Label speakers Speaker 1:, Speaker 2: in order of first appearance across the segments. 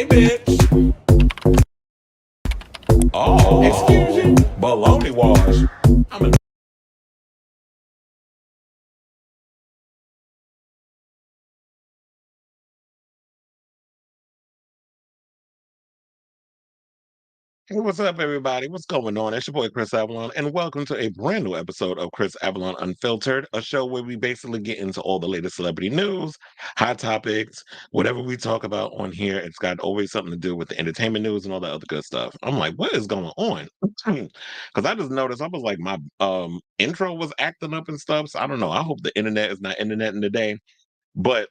Speaker 1: bitch. Oh, excuse you. Baloney wash. I'm a Hey, what's up, everybody? What's going on? It's your boy Chris Avalon, and welcome to a brand new episode of Chris Avalon Unfiltered, a show where we basically get into all the latest celebrity news, hot topics, whatever we talk about on here. It's got always something to do with the entertainment news and all that other good stuff. I'm like, what is going on? Because I just noticed I was like, my intro was acting up and stuff. So I don't know. I hope the internet is not internet in the day, but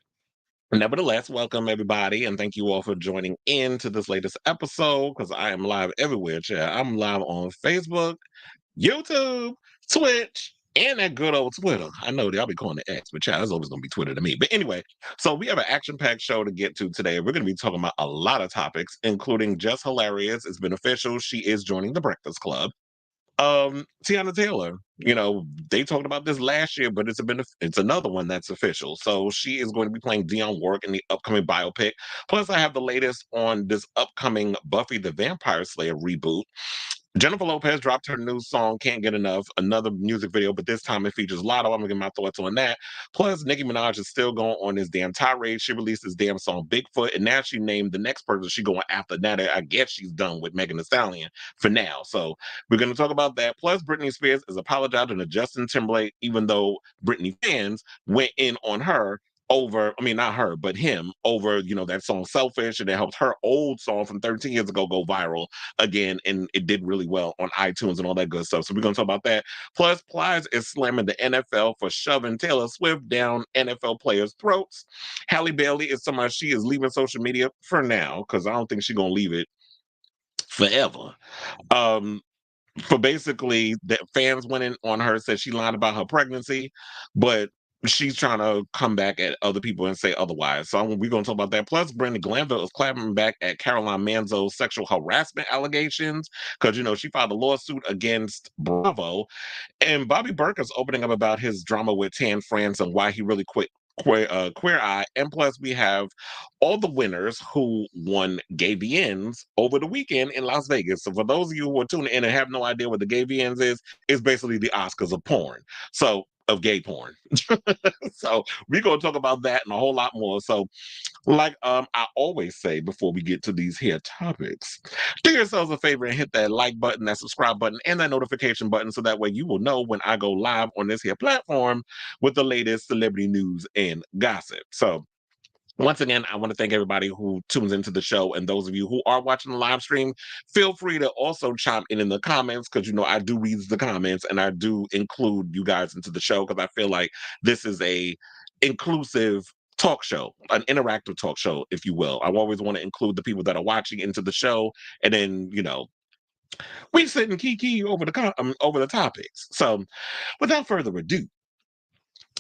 Speaker 1: nevertheless, welcome everybody, and thank you all for joining in to this latest episode because I am live everywhere, chat. I'm live on Facebook, YouTube, Twitch, and that good old Twitter. I know y'all be calling it X, but chat, it's always gonna be Twitter to me. But anyway, so we have an action-packed show to get to today. We're gonna be talking about a lot of topics, including Jess Hilarious. It's been official. She is joining the Breakfast Club. Teyana Taylor, they talked about this last year, but it's another one that's official. So she is going to be playing Dionne Warwick in the upcoming biopic. Plus, I have the latest on this upcoming Buffy the Vampire Slayer reboot. Jennifer Lopez dropped her new song, Can't Get Enough, another music video, but this time it features Latto. I'm gonna get my thoughts on that. Plus, Nicki Minaj is still going on this damn tirade. She released this damn song, Bigfoot, and now she named the next person she going after. Now that I guess she's done with Megan Thee Stallion for now. So we're gonna talk about that. Plus, Britney Spears is apologizing to Justin Timberlake, even though Britney fans went in on her over, I mean, not her, but him over, that song Selfish, and it helped her old song from 13 years ago go viral again, and it did really well on iTunes and all that good stuff. So we're going to talk about that. Plus, Plies is slamming the NFL for shoving Taylor Swift down NFL players' throats. Halle Bailey is somebody she is leaving social media for now because I don't think she's going to leave it forever. Um, for basically that fans went in on her, said she lied about her pregnancy, but she's trying to come back at other people and say otherwise. So we're going to talk about that. Plus, Brandi Glanville is clapping back at Caroline Manzo's sexual harassment allegations because, she filed a lawsuit against Bravo. And Bobby Berk is opening up about his drama with Tan France and why he really quit Queer Eye. And plus, we have all the winners who won GayVNs over the weekend in Las Vegas. So for those of you who are tuning in and have no idea what the GayVNs is, it's basically the Oscars of porn. So of gay porn. So we're gonna talk about that and a whole lot more. So like I always say before we get to these here topics, do yourselves a favor and hit that like button, that subscribe button, and that notification button so that way you will know when I go live on this here platform with the latest celebrity news and gossip. So once again, I want to thank everybody who tunes into the show, and those of you who are watching the live stream, feel free to also chime in the comments because I do read the comments and I do include you guys into the show because I feel like this is a inclusive talk show, an interactive talk show, if you will. I always want to include the people that are watching into the show, and then we sit and kiki over over the topics. So, without further ado,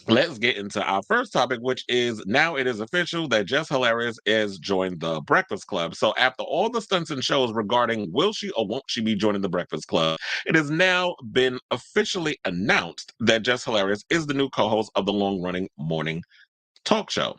Speaker 1: let's get into our first topic, which is now it is official that Jess Hilarious has joined the Breakfast Club. So after all the stunts and shows regarding will she or won't she be joining the Breakfast Club, it has now been officially announced that Jess Hilarious is the new co-host of the long-running morning talk show.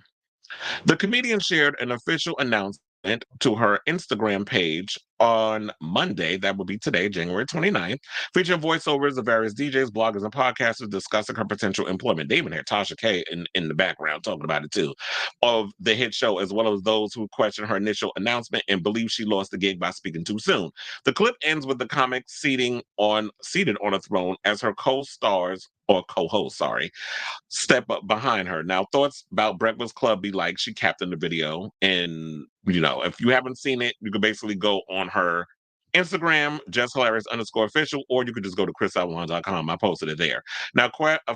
Speaker 1: The comedian shared an official announcement to her Instagram page on Monday, that would be today, January 29th, featuring voiceovers of various DJs, bloggers, and podcasters discussing her potential employment. They even had Tasha K in the background talking about it too, of the hit show, as well as those who question her initial announcement and believe she lost the gig by speaking too soon. The clip ends with the comic seated on a throne as her co-stars or co-host, sorry, step up behind her. Now, thoughts about Breakfast Club be like, she captained the video. And, if you haven't seen it, you can basically go on her Instagram, Jess Hilarious _official, or you could just go to thekrisavalon.com. I posted it there. Now,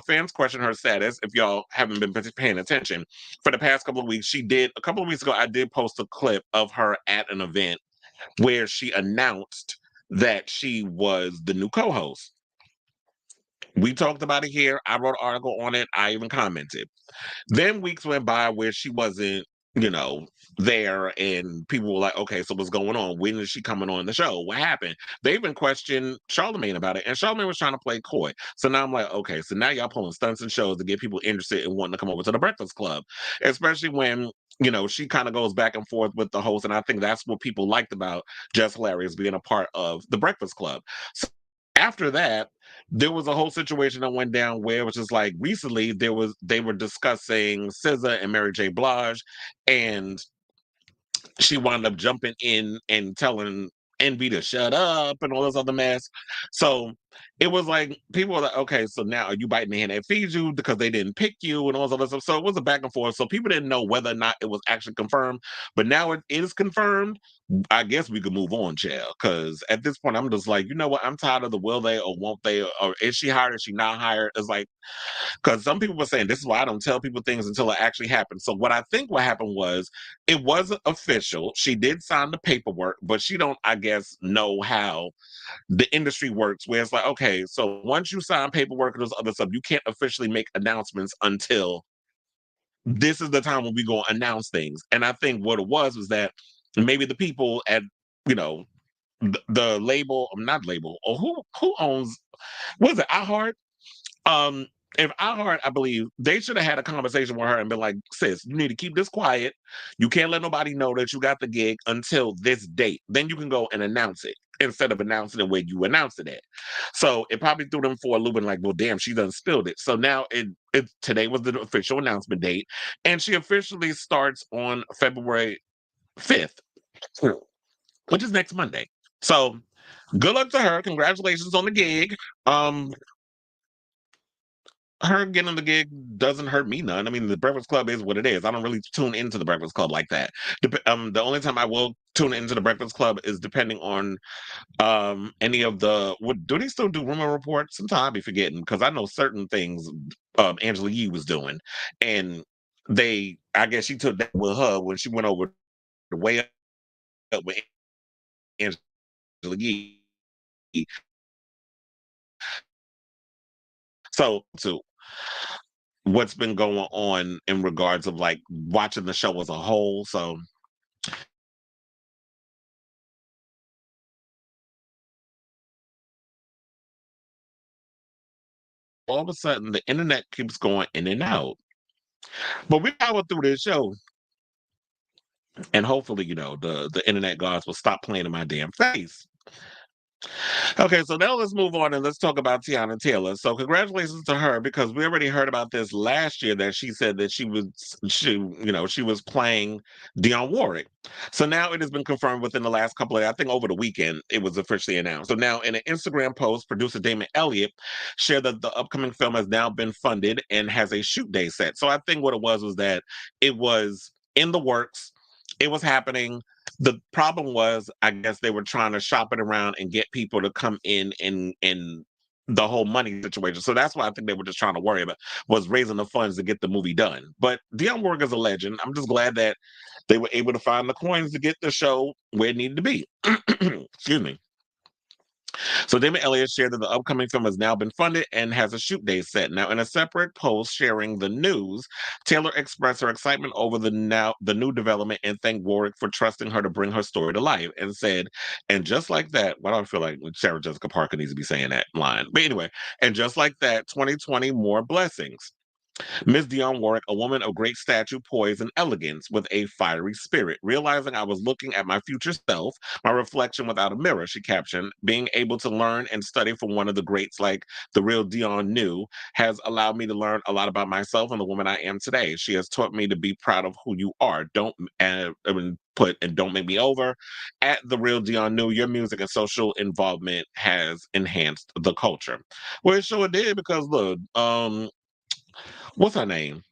Speaker 1: fans question her status. If y'all haven't been paying attention, for the past couple of weeks, a couple of weeks ago, I did post a clip of her at an event where she announced that she was the new co-host. We talked about it here. I wrote an article on it. I even commented. Then weeks went by where she wasn't, there, and people were like, okay, so what's going on? When is she coming on the show? What happened? They even questioned Charlemagne about it, and Charlemagne was trying to play coy. So now I'm like, okay, so now y'all pulling stunts and shows to get people interested in wanting to come over to the Breakfast Club, especially when she kind of goes back and forth with the host, and I think that's what people liked about Jess Hilarious being a part of the Breakfast Club. So after that, there was a whole situation that went down where it was just like recently they were discussing SZA and Mary J. Blige, and she wound up jumping in and telling Envy to shut up and all this other mess. So it was like people were like, okay, so now are you biting the hand that feeds you because they didn't pick you and all this other stuff? So it was a back and forth. So people didn't know whether or not it was actually confirmed, but now it is confirmed. I guess we could move on, Chair. Because at this point, I'm just like, you know what? I'm tired of the will they or won't they, or is she hired? Is she not hired? It's like, because some people were saying this is why I don't tell people things until it actually happens. So what I think what happened was it wasn't official. She did sign the paperwork, but she don't, I guess, know how the industry works. Where it's like, okay, so once you sign paperwork and those other stuff, you can't officially make announcements until this is the time when we go announce things. And I think what it was that maybe the people at you know the label, not label, or who owns what is it, iHeart? Um, if iHeart, I believe they should have had a conversation with her and been like, "Sis, you need to keep this quiet. You can't let nobody know that you got the gig until this date. Then you can go and announce it instead of announcing it where you announced it at." So it probably threw them for a loop and like, "Well, damn, she done spilled it." So now it today was the official announcement date, and she officially starts on February 5th, which is next Monday. So good luck to her. Congratulations on the gig. Um, her getting the gig doesn't hurt me none. I mean, the Breakfast Club is what it is. I don't really tune into the Breakfast Club like that. The only time I will tune into the Breakfast Club is depending on any of the what do they still do rumor reports? Sometimes I be forgetting because I know certain things Angela Yee was doing, and I guess she took that with her when she went over the way up with Angela Yee. So to what's been going on in regards of like watching the show as a whole. So all of a sudden the internet keeps going in and out. But we power through this show, and hopefully, the internet gods will stop playing in my damn face. Okay, so now let's move on and let's talk about Teyana Taylor. So congratulations to her because we already heard about this last year that she said that she was playing Dionne Warwick. So now it has been confirmed within the last couple of I think over the weekend it was officially announced. So now in an Instagram post, producer Damon Elliott shared that the upcoming film has now been funded and has a shoot day set. So I think what it was that it was in the works, it was happening. The problem was, I guess they were trying to shop it around and get people to come in and the whole money situation. So that's why I think they were just trying to worry about was raising the funds to get the movie done. But Dionne Warwick is a legend. I'm just glad that they were able to find the coins to get the show where it needed to be. Excuse me. So Damon Elliott shared that the upcoming film has now been funded and has a shoot day set. Now, in a separate post sharing the news, Taylor expressed her excitement over the new development and thanked Warwick for trusting her to bring her story to life and said, and just like that, why do I feel like Sarah Jessica Parker needs to be saying that line? But anyway, and just like that, 2020 more blessings. Miss Dionne Warwick, a woman of great stature, poise, and elegance with a fiery spirit. Realizing I was looking at my future self, my reflection without a mirror, she captioned, being able to learn and study from one of the greats like the real Dionne knew has allowed me to learn a lot about myself and the woman I am today. She has taught me to be proud of who you are. Put and don't make me over. At the real Dionne knew your music and social involvement has enhanced the culture. Well, it sure did because look, what's her name?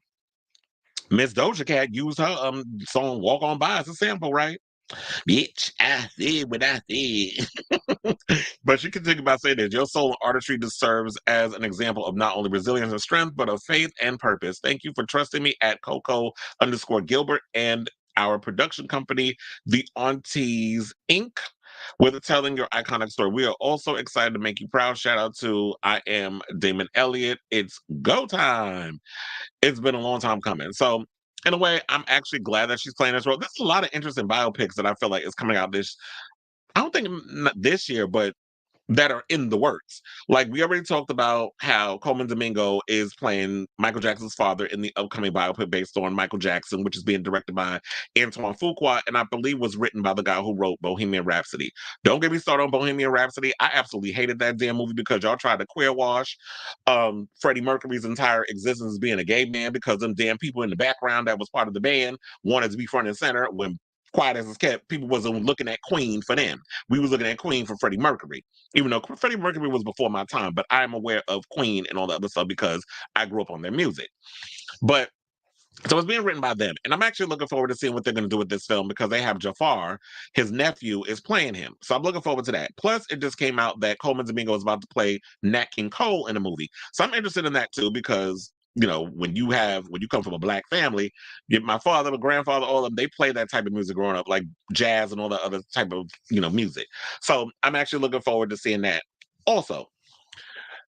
Speaker 1: Miss Doja Cat used her song "Walk On By" as a sample, right? Bitch, I said what I said. But she continued by saying that your soul and artistry serves as an example of not only resilience and strength, but of faith and purpose. Thank you for trusting me at Coco_Gilbert and our production company, The Aunties Inc., with telling your iconic story. We are also excited to make you proud. Shout out to I am Damon Elliott. It's go time. It's been a long time coming. So, in a way, I'm actually glad that she's playing this role. There's a lot of interesting biopics that I feel like is coming out this. I don't think this year, but that are in the works. Like we already talked about how Coleman Domingo is playing Michael Jackson's father in the upcoming biopic based on Michael Jackson, which is being directed by Antoine Fuqua, and I believe was written by the guy who wrote Bohemian Rhapsody. Don't get me started on Bohemian Rhapsody. I absolutely hated that damn movie because y'all tried to queer wash Freddie Mercury's entire existence as being a gay man because them damn people in the background that was part of the band wanted to be front and center when quiet as it's kept, people wasn't looking at Queen for them. We was looking at Queen for Freddie Mercury, even though Freddie Mercury was before my time, but I am aware of Queen and all the other stuff because I grew up on their music. But so it's being written by them. And I'm actually looking forward to seeing what they're going to do with this film because they have Jafar, his nephew, is playing him. So I'm looking forward to that. Plus, it just came out that Coleman Domingo is about to play Nat King Cole in a movie. So I'm interested in that too because when you come from a black family, my father, my grandfather, all of them, they play that type of music growing up, like jazz and all that other type of, music. So I'm actually looking forward to seeing that. Also,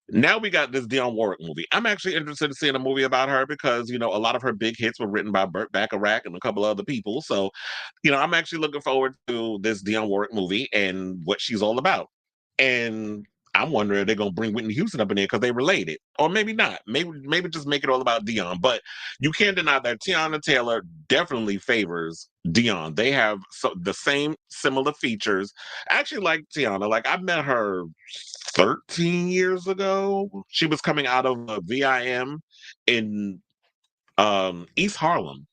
Speaker 1: now we got this Dionne Warwick movie. I'm actually interested in seeing a movie about her because, a lot of her big hits were written by Burt Bacharach and a couple other people. So, I'm actually looking forward to this Dionne Warwick movie and what she's all about. And I'm wondering if they're gonna bring Whitney Houston up in there because they related, or maybe not. Maybe just make it all about Dionne. But you can't deny that Teyana Taylor definitely favors Dionne. They have the same similar features. I actually like Teyana. Like I met her 13 years ago. She was coming out of a VIM in East Harlem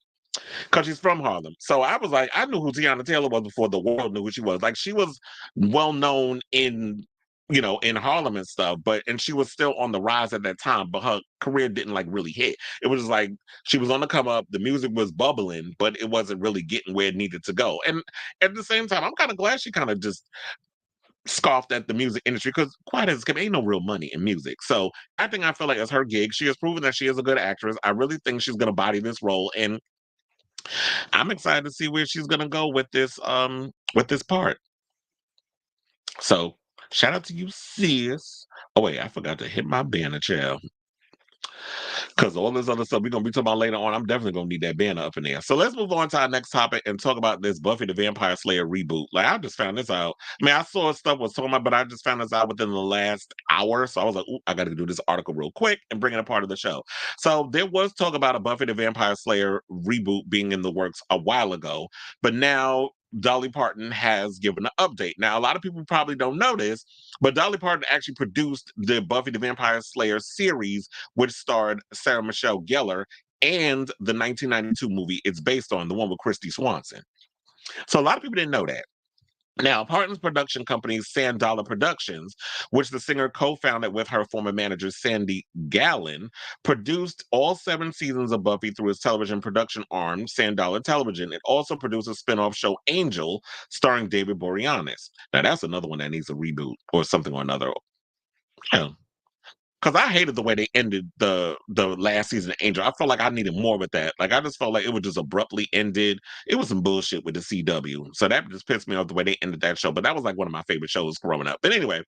Speaker 1: because she's from Harlem. So I was like, I knew who Teyana Taylor was before the world knew who she was. Like she was well known in Harlem and stuff, and she was still on the rise at that time, but her career didn't like really hit. It was just like she was on the come up, the music was bubbling, but it wasn't really getting where it needed to go. And at the same time, I'm kind of glad she kind of just scoffed at the music industry because quite as it ain't no real money in music. So I feel like it's her gig. She has proven that she is a good actress. I really think she's gonna body this role, and I'm excited to see where she's gonna go with this part. So shout out to you, sis. Oh wait, I forgot to hit my banner, child. Because all this other stuff we're gonna be talking about later on, I'm definitely gonna need that banner up in there. So let's move on to our next topic and talk about this Buffy the Vampire Slayer reboot. Like I just found this out. I mean, I saw stuff was talking about, but I just found this out within the last hour. So I was like, ooh, I gotta do this article real quick and bring it a part of the show. So there was talk about a Buffy the Vampire Slayer reboot being in the works a while ago, but now Dolly Parton has given an update. Now, a lot of people probably don't know this, but Dolly Parton actually produced the Buffy the Vampire Slayer series, which starred Sarah Michelle Gellar, and the 1992 movie it's based on, the one with Christy Swanson. So a lot of people didn't know that. Now, Parton's production company, Sandala Productions, which the singer co-founded with her former manager, Sandy Gallin, produced all 7 seasons of Buffy through its television production arm, Sandala Television. It also produced a spin-off show, Angel, starring David Boreanaz. Now, that's another one that needs a reboot or something or another. Yeah. Because I hated the way they ended the last season of Angel. I felt like I needed more with that. Like I just felt like it was just abruptly ended. It was some bullshit with the CW. So that just pissed me off the way they ended that show. But that was like one of my favorite shows growing up. But anyway,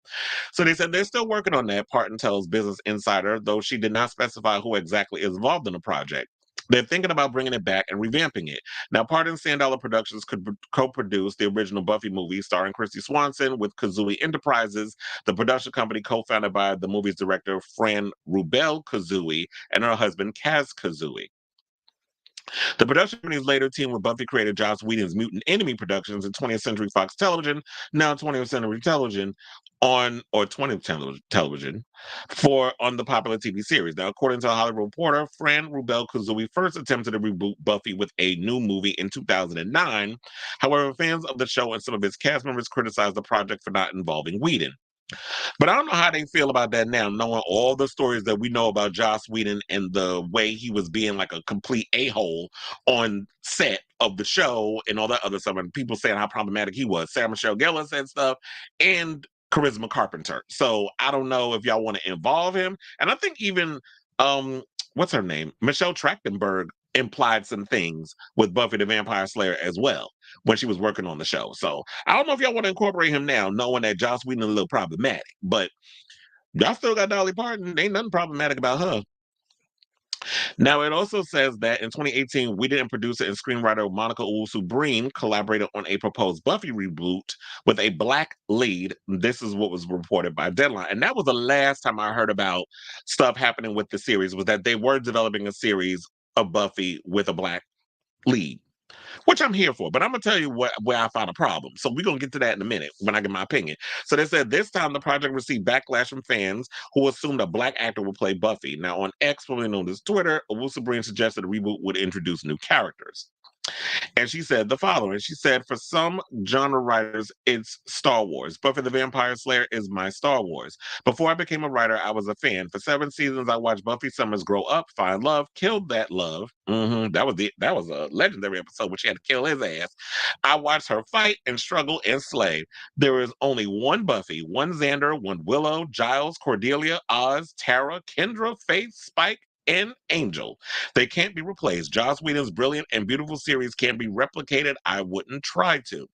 Speaker 1: so they said they're still working on that, Parton tells Business Insider, though she did not specify who exactly is involved in the project. They're thinking about bringing it back and revamping it. Now, Parton Sandala Productions could co-produce the original Buffy movie starring Christy Swanson with Kazooie Enterprises, the production company co-founded by the movie's director Fran Rubel Kazooie and her husband Kaz Kazooie. The production company's later teamed with Buffy creator Joss Whedon's Mutant Enemy Productions and 20th Century Fox Television, now 20th Century Television, on 20th Television, on the popular TV series. Now, according to a Hollywood Reporter, Fran Rubel Kazooie first attempted to reboot Buffy with a new movie in 2009. However, fans of the show and some of its cast members criticized the project for not involving Whedon. But I don't know how they feel about that now, knowing all the stories that we know about Joss Whedon and the way he was being like a complete a-hole on set of the show and all that other stuff, and people saying how problematic he was. Sarah Michelle Gellar said stuff, and Charisma Carpenter. So I don't know if y'all want to involve him. And I think even what's her name? Michelle Trachtenberg implied some things with Buffy the Vampire Slayer as well when she was working on the show. So I don't know if y'all want to incorporate him now, knowing that Joss Whedon is a little problematic, but y'all still got Dolly Parton. Ain't nothing problematic about her. Now, it also says that in 2018, we didn't producer and screenwriter Monica Owusu-Breen collaborated on a proposed Buffy reboot with a black lead. This is what was reported by Deadline. And that was the last time I heard about stuff happening with the series, was that they were developing a series of Buffy with a black lead, which I'm here for. But I'm gonna tell you where I found a problem. So we're gonna get to that in a minute when I give my opinion. So they said this time the project received backlash from fans who assumed a black actor would play Buffy. Now on X, formerly known as Twitter, Owusu Breen suggested a reboot would introduce new characters. And she said the following. She said, for some genre writers, it's Star Wars. Buffy the Vampire Slayer is my Star Wars. Before I became a writer, I was a fan. For 7 seasons, I watched Buffy Summers grow up, find love, killed that love. That was a legendary episode where she had to kill his ass. I watched her fight and struggle and slay. There is only one Buffy, one Xander, one Willow, Giles, Cordelia, Oz, Tara, Kendra, Faith, Spike, and Angel. They can't be replaced. Joss Whedon's brilliant and beautiful series can't be replicated. I wouldn't try to.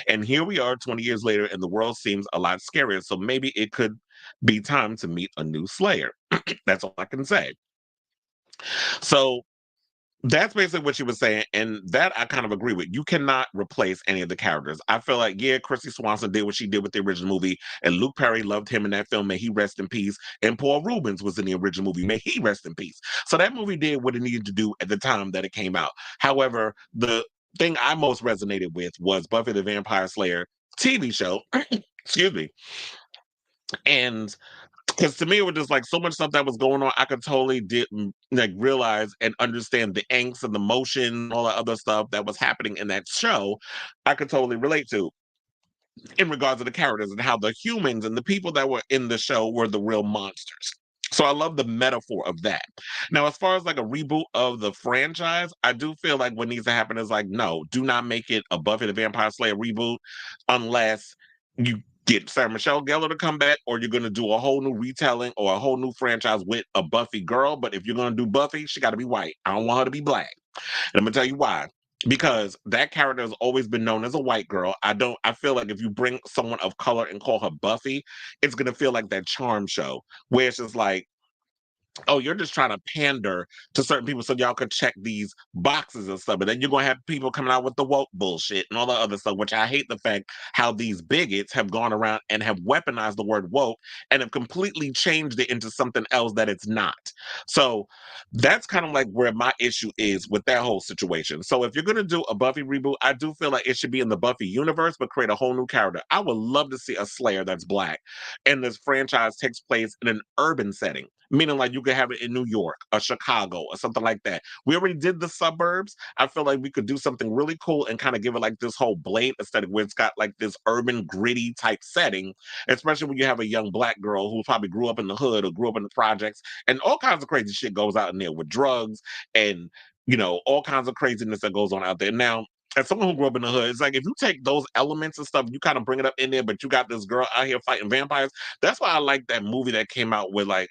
Speaker 1: And here we are 20 years later, and the world seems a lot scarier. So maybe it could be time to meet a new Slayer. That's all I can say. So that's basically what she was saying, and that I kind of agree with. You cannot replace any of the characters. I feel like, yeah, Christy Swanson did what she did with the original movie, and Luke Perry loved him in that film. May he rest in peace. And Paul Rubens was in the original movie. May he rest in peace. So that movie did what it needed to do at the time that it came out. However, the thing I most resonated with was Buffy the Vampire Slayer TV show. Excuse me. And because to me it was just like so much stuff that was going on, I could totally didn't like realize and understand the angst and the motion, all that other stuff that was happening in that show. I could totally relate to in regards to the characters and how the humans and the people that were in the show were the real monsters. So I love the metaphor of that. Now, as far as like a reboot of the franchise, I do feel like what needs to happen is like, no, do not make it a Buffy the Vampire Slayer reboot unless you get Sarah Michelle Gellar to come back, or you're going to do a whole new retelling or a whole new franchise with a Buffy girl. But if you're going to do Buffy, she got to be white. I don't want her to be black. And I'm going to tell you why. Because that character has always been known as a white girl. I feel like if you bring someone of color and call her Buffy, it's gonna feel like that Charm show where it's just like, oh, you're just trying to pander to certain people so y'all could check these boxes and stuff. But then you're gonna have people coming out with the woke bullshit and all the other stuff, which I hate the fact how these bigots have gone around and have weaponized the word woke and have completely changed it into something else that it's not. So that's kind of like where my issue is with that whole situation. So if you're gonna do a Buffy reboot, I do feel like it should be in the Buffy universe, but create a whole new character. I would love to see a Slayer that's black, and this franchise takes place in an urban setting. Meaning, like you could have it in New York or Chicago or something like that. We already did the suburbs. I feel like we could do something really cool and kind of give it like this whole Blade aesthetic where it's got like this urban, gritty type setting, especially when you have a young black girl who probably grew up in the hood or grew up in the projects, and all kinds of crazy shit goes out in there with drugs and all kinds of craziness that goes on out there. Now, as someone who grew up in the hood, it's like if you take those elements and stuff, you kind of bring it up in there, but you got this girl out here fighting vampires. That's why I like that movie that came out with like,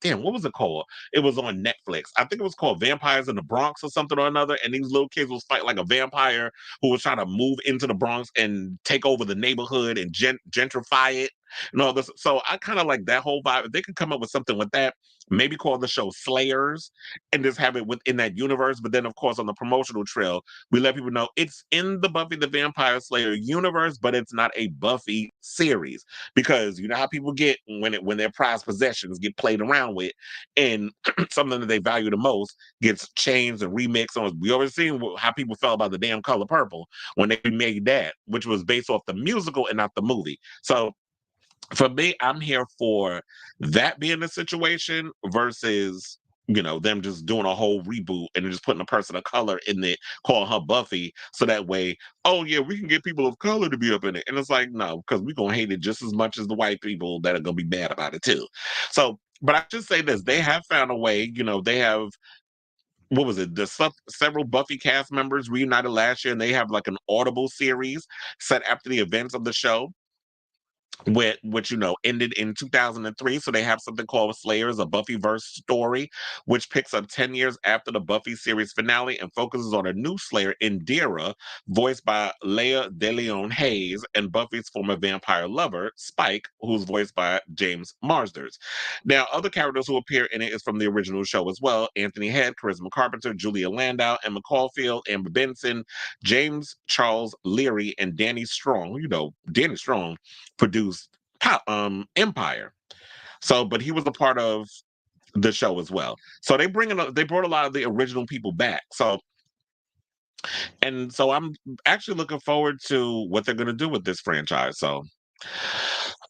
Speaker 1: damn, what was it called? It was on Netflix. I think it was called Vampires in the Bronx or something or another. And these little kids was fighting like a vampire who was trying to move into the Bronx and take over the neighborhood and gentrify it and all this. So I kind of like that whole vibe. If they could come up with something with that, maybe call the show Slayers and just have it within that universe. But then, of course, on the promotional trail, we let people know it's in the Buffy the Vampire Slayer universe, but it's not a Buffy series. Because you know how people get when their prized possessions get played around with, and something that they value the most gets changed and remixed. On we already seen how people felt about the damn Color Purple when they made that, which was based off the musical and not the movie. So for me, I'm here for that being the situation versus them just doing a whole reboot and just putting a person of color in it, calling her Buffy, so that way, oh yeah, we can get people of color to be up in it. And it's like, no, because we're gonna hate it just as much as the white people that are gonna be mad about it too. So, but I should say this, they have found a way, they have what was it? Several Buffy cast members reunited last year, and they have like an Audible series set after the events of the show. which ended in 2003. So they have something called Slayers, a Buffyverse story, which picks up 10 years after the Buffy series finale and focuses on a new Slayer, Indira, voiced by Leia DeLeon Hayes, and Buffy's former vampire lover, Spike, who's voiced by James Marsders. Now, other characters who appear in it is from the original show as well: Anthony Head, Charisma Carpenter, Julia Landau, Emma Caulfield, Amber Benson, James Charles Leary, and Danny Strong. Danny Strong produced Empire. So, but he was a part of the show as well. So they brought a lot of the original people back. So I'm actually looking forward to what they're gonna do with this franchise. So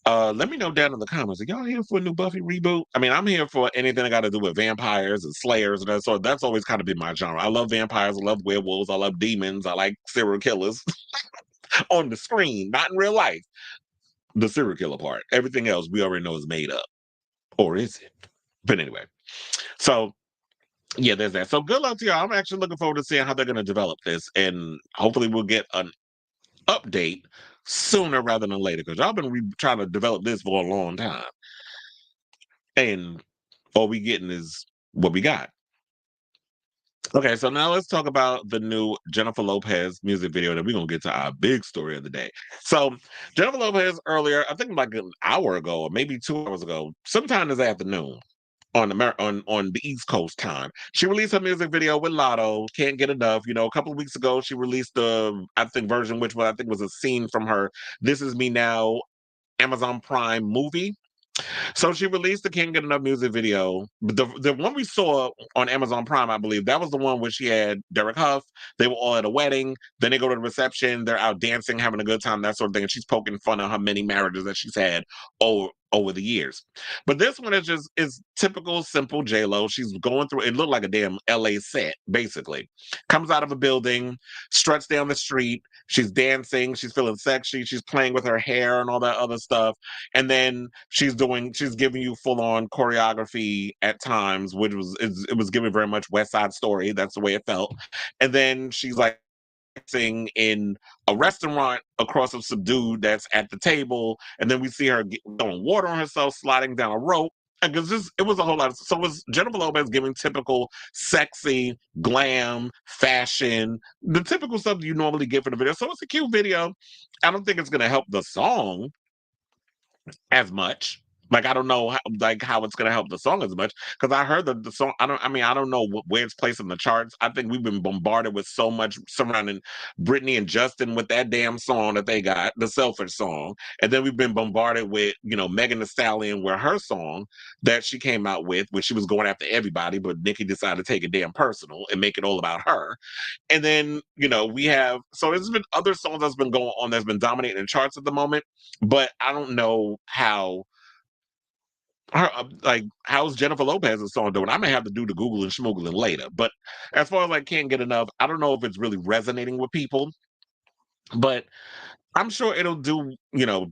Speaker 1: let me know down in the comments. Are y'all here for a new Buffy reboot? I mean, I'm here for anything that got to do with vampires and slayers and that sort. That's always kind of been my genre. I love vampires, I love werewolves, I love demons, I like serial killers on the screen, not in real life. The serial killer part. Everything else we already know is made up. Or is it? But anyway. So yeah, there's that. So good luck to y'all. I'm actually looking forward to seeing how they're gonna develop this. And hopefully we'll get an update sooner rather than later. Because y'all been trying to develop this for a long time. And all we getting is what we got. Okay, so now let's talk about the new Jennifer Lopez music video that we're gonna get to our big story of the day. So Jennifer Lopez earlier, I think like an hour ago or maybe 2 hours ago, sometime this afternoon on the East Coast time, she released her music video with Latto, Can't Get Enough. A couple of weeks ago, she released the I think version which I think was a scene from her This Is Me Now Amazon Prime movie. So she released the Can't Get Enough music video. But the one we saw on Amazon Prime, I believe, that was the one where she had Derek Huff. They were all at a wedding. Then they go to the reception. They're out dancing, having a good time, that sort of thing. And she's poking fun of how many marriages that she's had over the years. But this one is typical, simple J-Lo. She's going through, it looked like a damn LA set, basically. Comes out of a building, struts down the street. She's dancing. She's feeling sexy. She's playing with her hair and all that other stuff. And then she's giving you full on choreography at times, which it was giving very much West Side Story. That's the way it felt. And then she's like sing in a restaurant across from some dude that's at the table, and then we see her throwing water on herself, sliding down a rope. Because it was a whole lot. So it was Jennifer Lopez giving typical sexy, glam, fashion, the typical stuff you normally get for the video. So it's a cute video. I don't think it's going to help the song as much. Like I don't know how it's gonna help the song as much because I heard the song. I don't know where it's placed in the charts. I think we've been bombarded with so much surrounding Britney and Justin with that damn song that they got, the Selfish song, and then we've been bombarded with Megan Thee Stallion with her song that she came out with, when she was going after everybody, but Nicki decided to take it damn personal and make it all about her. And then we have there's been other songs that's been going on that's been dominating the charts at the moment, but I don't know how how's Jennifer Lopez's song doing? I may have to do the Google and schmoogling later. But as far as Can't Get Enough, I don't know if it's really resonating with people, but I'm sure it'll do,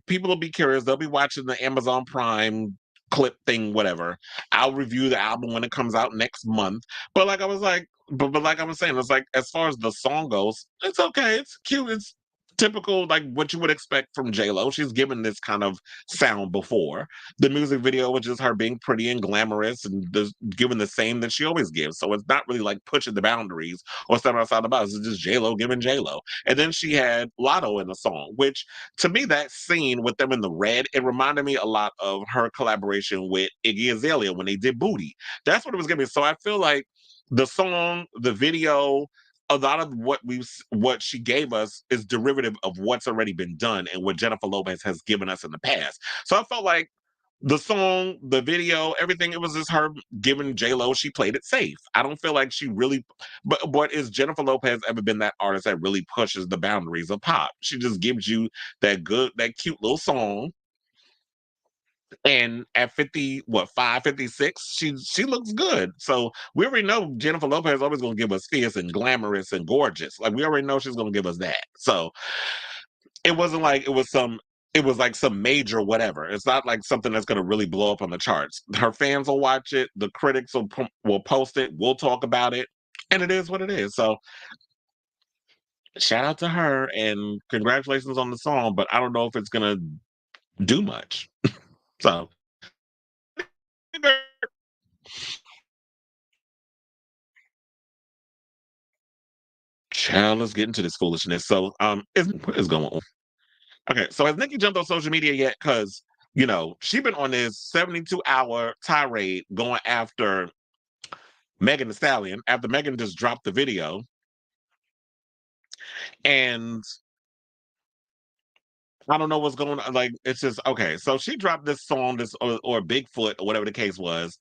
Speaker 1: people will be curious. They'll be watching the Amazon Prime clip thing, whatever. I'll review the album when it comes out next month. But like I was saying, it's like as far as the song goes, it's okay. It's cute. It's typical, like what you would expect from J-Lo. She's given this kind of sound before. The music video was just her being pretty and glamorous and giving the same that she always gives. So it's not really like pushing the boundaries or stepping outside the box. It's just J-Lo giving J-Lo. And then she had Latto in the song, which to me, that scene with them in the red, it reminded me a lot of her collaboration with Iggy Azalea when they did Booty. That's what it was giving me. So I feel like the song, the video, a lot of what she gave us is derivative of what's already been done and what Jennifer Lopez has given us in the past. So I felt like the song, the video, everything, it was just her giving J-Lo, she played it safe. I don't feel like she really, but is Jennifer Lopez ever been that artist that really pushes the boundaries of pop? She just gives you that cute little song. And at 56, she looks good. So we already know Jennifer Lopez is always gonna give us fierce and glamorous and gorgeous. Like we already know she's gonna give us that. So it wasn't like it was like some major whatever. It's not like something that's going to really blow up on the charts. Her fans will watch it. The critics will post it. We'll talk about it. And it is what it is. So shout out to her and congratulations on the song. But I don't know if it's going to do much. So child, let's get into this foolishness. So what is going on? Okay, so has Nicki jumped on social media yet? Because she been on this 72-hour tirade going after Megan Thee Stallion after Megan just dropped the video. And I don't know what's going on. Like, it's just okay. So she dropped this song, or Bigfoot, or whatever the case was.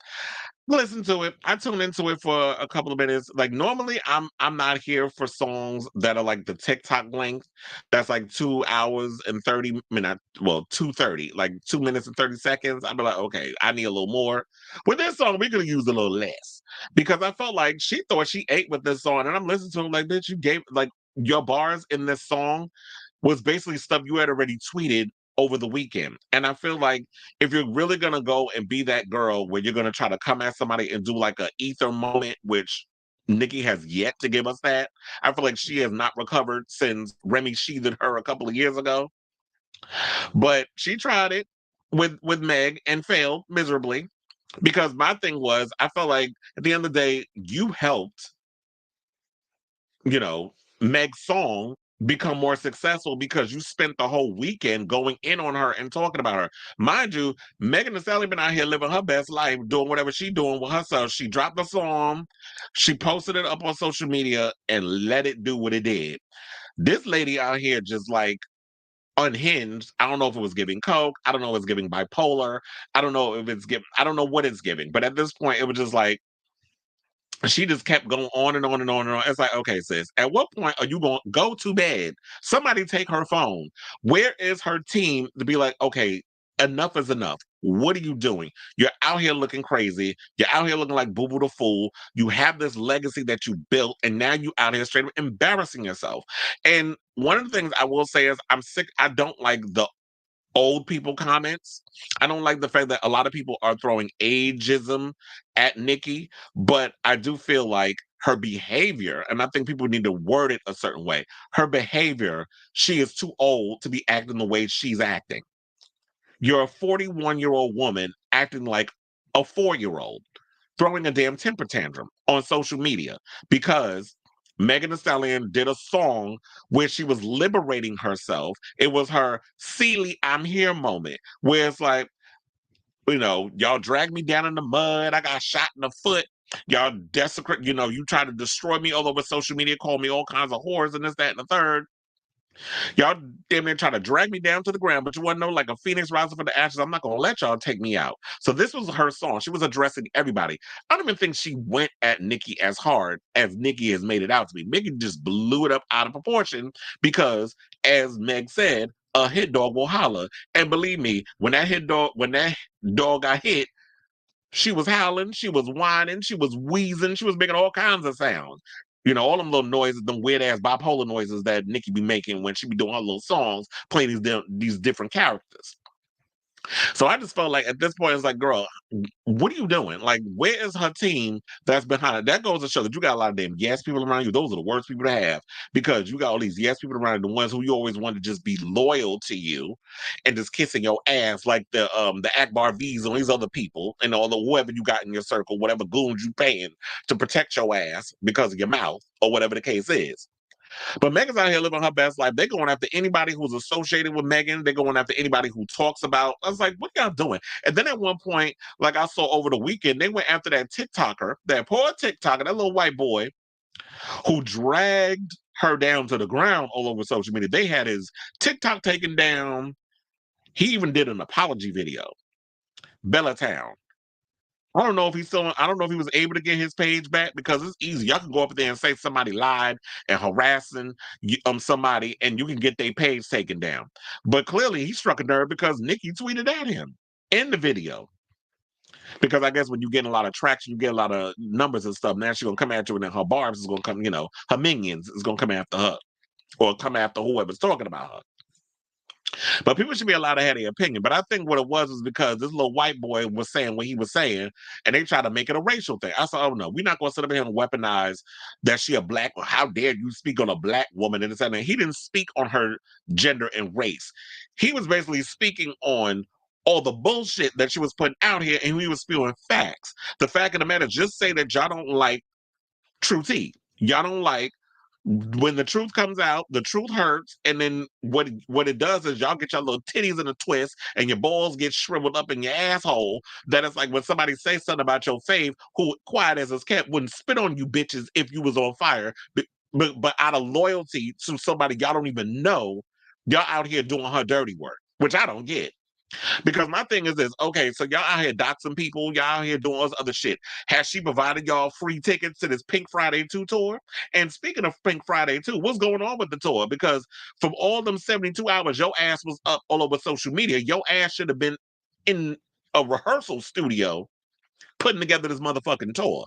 Speaker 1: Listen to it. I tuned into it for a couple of minutes. Like normally, I'm not here for songs that are like the TikTok length. That's like 2 hours and 30 minutes. Well, 2:30, like 2 minutes and 30 seconds. I'd be like, okay, I need a little more. With this song, we could use a little less because I felt like she thought she ate with this song, and I'm listening to it like, bitch, you gave like your bars in this song was basically stuff you had already tweeted over the weekend. And I feel like if you're really gonna go and be that girl where you're gonna try to come at somebody and do like a ether moment, which Nicki has yet to give us that. I feel like she has not recovered since Remy sheathed her a couple of years ago. But she tried it with Meg and failed miserably. Because my thing was, I felt like at the end of the day, you helped you know, Meg's song become more successful because you spent the whole weekend going in on her and talking about her. Mind you, Megan Thee Stallion been out here living her best life, doing whatever she doing with herself. She dropped the song, she posted it up on social media, and let it do what it did. This lady out here just like unhinged. I don't know if it was giving coke. I don't know if it's giving bipolar. I don't know if it's giving. I don't know what it's giving. But at this point, it was just like she just kept going on and on and on and on. It's like, okay, sis, at what point are you going to go to bed? Somebody take her phone. Where is her team to be like, okay, enough is enough. What are you doing? You're out here looking crazy. You're out here looking like Boo Boo the Fool. You have this legacy that you built, and now you out here straight up embarrassing yourself. And one of the things I will say is I'm sick. I don't like the old people comments. I don't like the fact that a lot of people are throwing ageism at Nicki, but I do feel like her behavior, and I think people need to word it a certain way. Her behavior, she is too old to be acting the way she's acting. You're a 41-year-old woman acting like a 4-year-old, throwing a damn temper tantrum on social media because Megan Thee Stallion did a song where she was liberating herself. It was her Celie I'm Here moment, where it's like, y'all dragged me down in the mud. I got shot in the foot. Y'all desecrate, you try to destroy me all over social media, call me all kinds of whores and this, that, and the third. Y'all damn near try to drag me down to the ground, but you want to know, like a phoenix rising from the ashes, I'm not going to let y'all take me out. So this was her song. She was addressing everybody. I don't even think she went at Nicki as hard as Nicki has made it out to be. Nicki just blew it up out of proportion because, as Meg said, a hit dog will holler. And believe me, when that dog got hit, she was howling, she was whining, she was wheezing, she was making all kinds of sounds. All them little noises, them weird ass bipolar noises that Nicki be making when she be doing her little songs, playing these different characters. So I just felt like at this point, it's like, girl, what are you doing? Like, where is her team that's behind it? That goes to show that you got a lot of damn yes people around you. Those are the worst people to have because you got all these yes people around you, the ones who you always want to just be loyal to you and just kissing your ass like the Akbar V's and these other people and all the whoever you got in your circle, whatever goons you paying to protect your ass because of your mouth or whatever the case is. But Megan's out here living her best life. They're going after anybody who's associated with Megan. They're going after anybody who talks about. I was like, what y'all doing? And then at one point, like I saw over the weekend, they went after that TikToker, that poor TikToker, that little white boy who dragged her down to the ground all over social media. They had his TikTok taken down. He even did an apology video. Bella Town. I don't know if he was able to get his page back because it's easy. Y'all can go up there and say somebody lied and harassing somebody and you can get their page taken down. But clearly he struck a nerve because Nicki tweeted at him in the video. Because I guess when you get a lot of traction, you get a lot of numbers and stuff. Now she's gonna come at you and then her barbs is gonna come, her minions is gonna come after her or come after whoever's talking about her. But people should be allowed to have their opinion. But I think what it was because this little white boy was saying what he was saying, and they tried to make it a racial thing. I said, oh no, we're not going to sit up here and weaponize that she a black, or how dare you speak on a black woman and this and that. He didn't speak on her gender and race. He was basically speaking on all the bullshit that she was putting out here, and he was spewing facts. The fact of the matter, just say that y'all don't like true tea. Y'all don't like when the truth comes out, the truth hurts, and then what it does is y'all get your little titties in a twist, and your balls get shriveled up in your asshole. That it's like when somebody says something about your fave, who quiet as his cat wouldn't spit on you bitches if you was on fire, but out of loyalty to somebody y'all don't even know, y'all out here doing her dirty work, which I don't get. Because my thing is this, okay, so y'all out here doxing people, y'all out here doing all this other shit. Has she provided y'all free tickets to this Pink Friday 2 tour? And speaking of Pink Friday 2, what's going on with the tour? Because from all them 72 hours, your ass was up all over social media. Your ass should have been in a rehearsal studio putting together this motherfucking tour.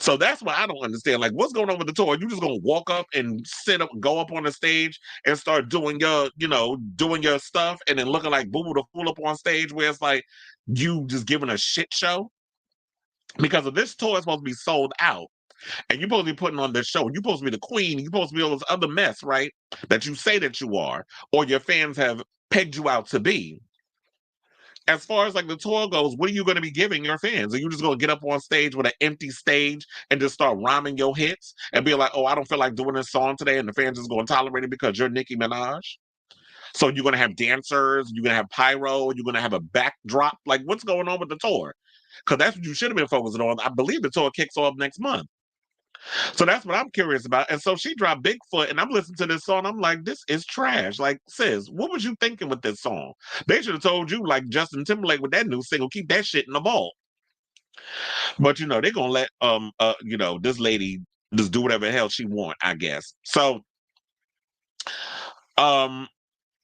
Speaker 1: So that's what I don't understand. Like, what's going on with the tour? You just gonna walk up and sit up, go up on the stage and start doing your, doing your stuff, and then looking like Boo Boo the Fool up on stage, where it's like you just giving a shit show? Because if this tour is supposed to be sold out, and you're supposed to be putting on this show, you're supposed to be the queen, you're supposed to be all this other mess, right? That you say that you are, or your fans have pegged you out to be. As far as like the tour goes, what are you going to be giving your fans? Are you just going to get up on stage with an empty stage and just start rhyming your hits and be like, oh, I don't feel like doing this song today, and the fans just going to tolerate it because you're Nicki Minaj? So you're going to have dancers, you're going to have pyro, you're going to have a backdrop. Like, what's going on with the tour? Because that's what you should have been focusing on. I believe the tour kicks off next month. So that's what I'm curious about. And so she dropped Bigfoot, and I'm listening to this song. I'm like, this is trash. Like, sis, what was you thinking with this song? They should have told you, like Justin Timberlake with that new single, keep that shit in the vault. But they're gonna let this lady just do whatever the hell she want, I guess. So um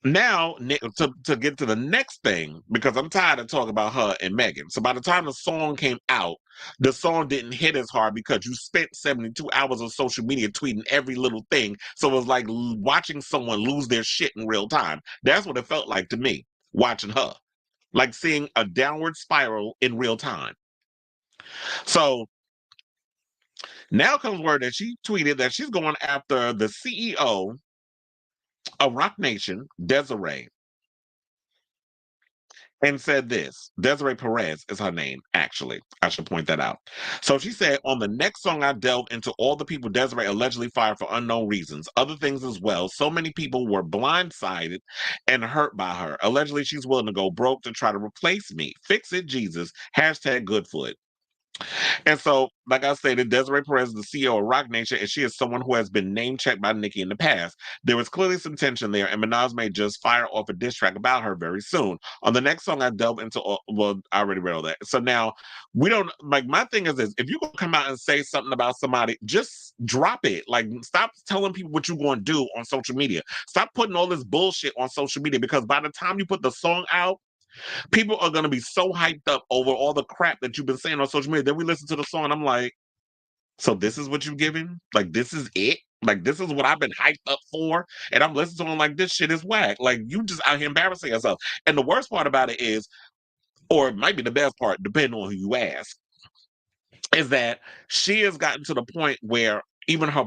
Speaker 1: now to get to the next thing, because I'm tired of talking about her and Megan. So by the time the song came out, the song didn't hit as hard because you spent 72 hours on social media tweeting every little thing. So it was like watching someone lose their shit in real time. That's what it felt like to me, watching her. Like seeing a downward spiral in real time. So now comes word that she tweeted that she's going after the CEO of Rock Nation, Desiree, and said this. Desiree Perez is her name, actually. I should point that out. So she said, on the next song, I delved into all the people Desiree allegedly fired for unknown reasons, other things as well. So many people were blindsided and hurt by her. Allegedly, she's willing to go broke to try to replace me. Fix it, Jesus. Hashtag Goodfoot. And so, like I stated, Desiree Perez is the CEO of Rock Nation, and she is someone who has been name-checked by Nicki in the past. There was clearly some tension there, and Minaj may just fire off a diss track about her very soon. On the next song, I delve into, well, I already read all that. So now, we don't, like, my thing is this, if you're going to come out and say something about somebody, just drop it. Like, stop telling people what you're going to do on social media. Stop putting all this bullshit on social media, because by the time you put the song out, people are going to be so hyped up over all the crap that you've been saying on social media. Then we listen to the song, and I'm like, so this is what you're giving? Like, this is it? Like, this is what I've been hyped up for? And I'm listening to them like, this shit is whack. Like, you just out here embarrassing yourself. And the worst part about it is, or it might be the best part, depending on who you ask, is that she has gotten to the point where even her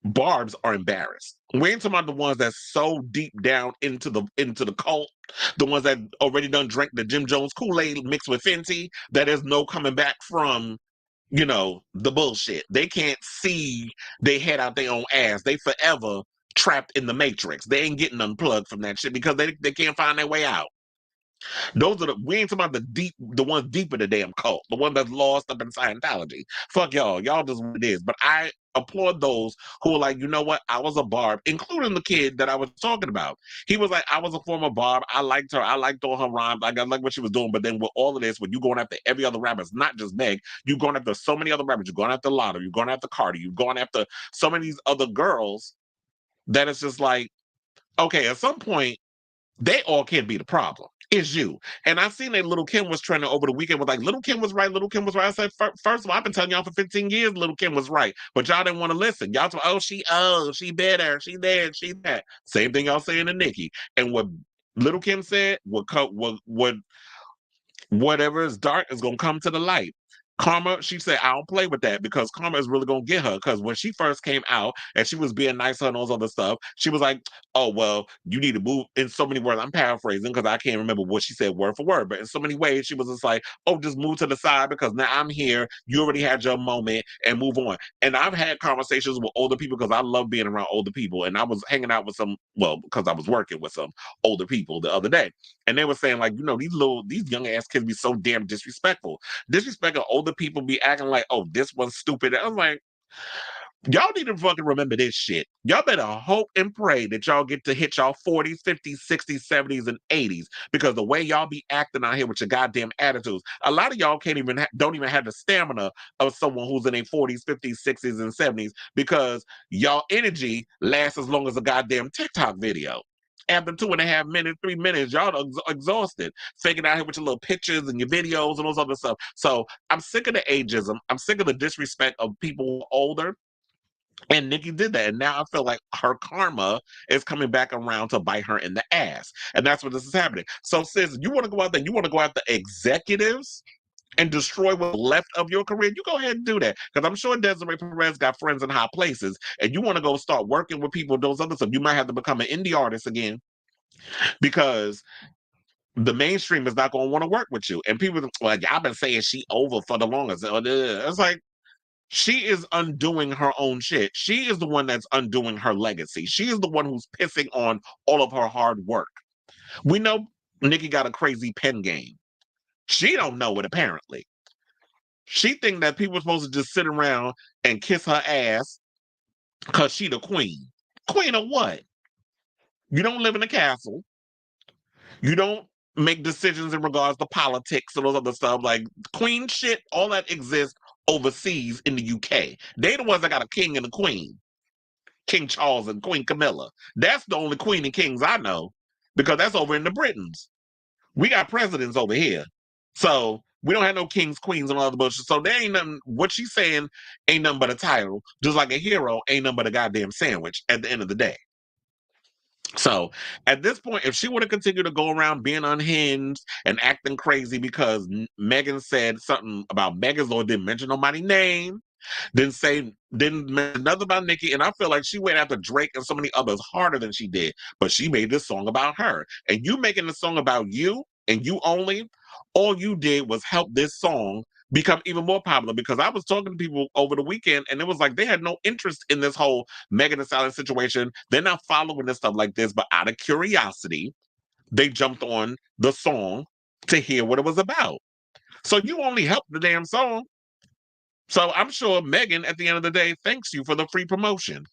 Speaker 1: barbs are embarrassed. We ain't talking about the ones that's so deep down into the cult, the ones that already done drank the Jim Jones Kool-Aid mixed with Fenty, that there's no coming back from, the bullshit. They can't see they head out their own ass. They forever trapped in the matrix. They ain't getting unplugged from that shit because they can't find their way out. Those are we ain't talking about the ones deep in the damn cult, the one that's lost up in Scientology. Fuck y'all. Y'all just what it is. But I applaud those who are like, you know what? I was a barb, including the kid that I was talking about. He was like, I was a former barb. I liked her. I liked all her rhymes. I like what she was doing. But then with all of this, when you going after every other rapper, it's not just Meg. You're going after so many other rappers. You're going after Latto. You're going after Cardi. You're going after so many of these other girls that it's just like, okay, at some point, they all can't be the problem. is you. And I seen that Little Kim was trending over the weekend, was like, Little Kim was right, Little Kim was right. I said, first of all, I've been telling y'all for 15 years Little Kim was right, but y'all didn't want to listen. Y'all told, she better, she there, she that. Same thing y'all saying to Nicki. And what Little Kim said, whatever is dark is gonna come to the light. Karma, she said, I don't play with that because karma is really gonna get her. Because when she first came out and she was being nice and all those other stuff, she was like, oh, well, you need to move in so many words. I'm paraphrasing because I can't remember what she said word for word, but in so many ways, she was just like, oh, just move to the side because now I'm here. You already had your moment and move on. And I've had conversations with older people because I love being around older people. And I was hanging out with some, well, because I was working with some older people the other day. And they were saying, like, these young ass kids be so damn disrespecting older people, be acting like, oh, this one's stupid. I was like, y'all need to fucking remember this shit. Y'all better hope and pray that y'all get to hit y'all 40s, 50s, 60s, 70s, and 80s because the way y'all be acting out here with your goddamn attitudes, a lot of y'all don't even have the stamina of someone who's in their 40s, 50s, 60s, and 70s because y'all energy lasts as long as a goddamn TikTok video. After 2.5 minutes, 3 minutes, y'all exhausted. Faking out here with your little pictures and your videos and all this other stuff. So I'm sick of the ageism. I'm sick of the disrespect of people older. And Nicki did that. And now I feel like her karma is coming back around to bite her in the ass. And that's what this is happening. So, sis, you want to go out there, you want to go after executives and destroy what's left of your career, you go ahead and do that. Because I'm sure Desiree Perez got friends in high places, and you want to go start working with people, those other stuff. You might have to become an indie artist again because the mainstream is not going to want to work with you. And people like, I've been saying she over for the longest. It's like, she is undoing her own shit. She is the one that's undoing her legacy. She is the one who's pissing on all of her hard work. We know Nicki got a crazy pen game. She don't know it, apparently. She think that people are supposed to just sit around and kiss her ass because she the queen. Queen of what? You don't live in a castle. You don't make decisions in regards to politics and those other stuff. Like queen shit, all that exists overseas in the UK. They the ones that got a king and a queen. King Charles and Queen Camilla. That's the only queen and kings I know because that's over in the Britons. We got presidents over here. So we don't have no kings, queens, and all the bullshit. So there ain't nothing, what she's saying ain't nothing but a title. Just like a hero ain't nothing but a goddamn sandwich at the end of the day. So at this point, if she want to continue to go around being unhinged and acting crazy because Megan said something about Megan's Lord, didn't mention nobody's name, didn't mention nothing about Nicki, and I feel like she went after Drake and so many others harder than she did. But she made this song about her, and you making the song about you and you only, all you did was help this song become even more popular because I was talking to people over the weekend and it was like they had no interest in this whole Megan Thee Stallion situation. They're not following this stuff like this, but out of curiosity, they jumped on the song to hear what it was about. So you only helped the damn song. So I'm sure Megan, at the end of the day, thanks you for the free promotion.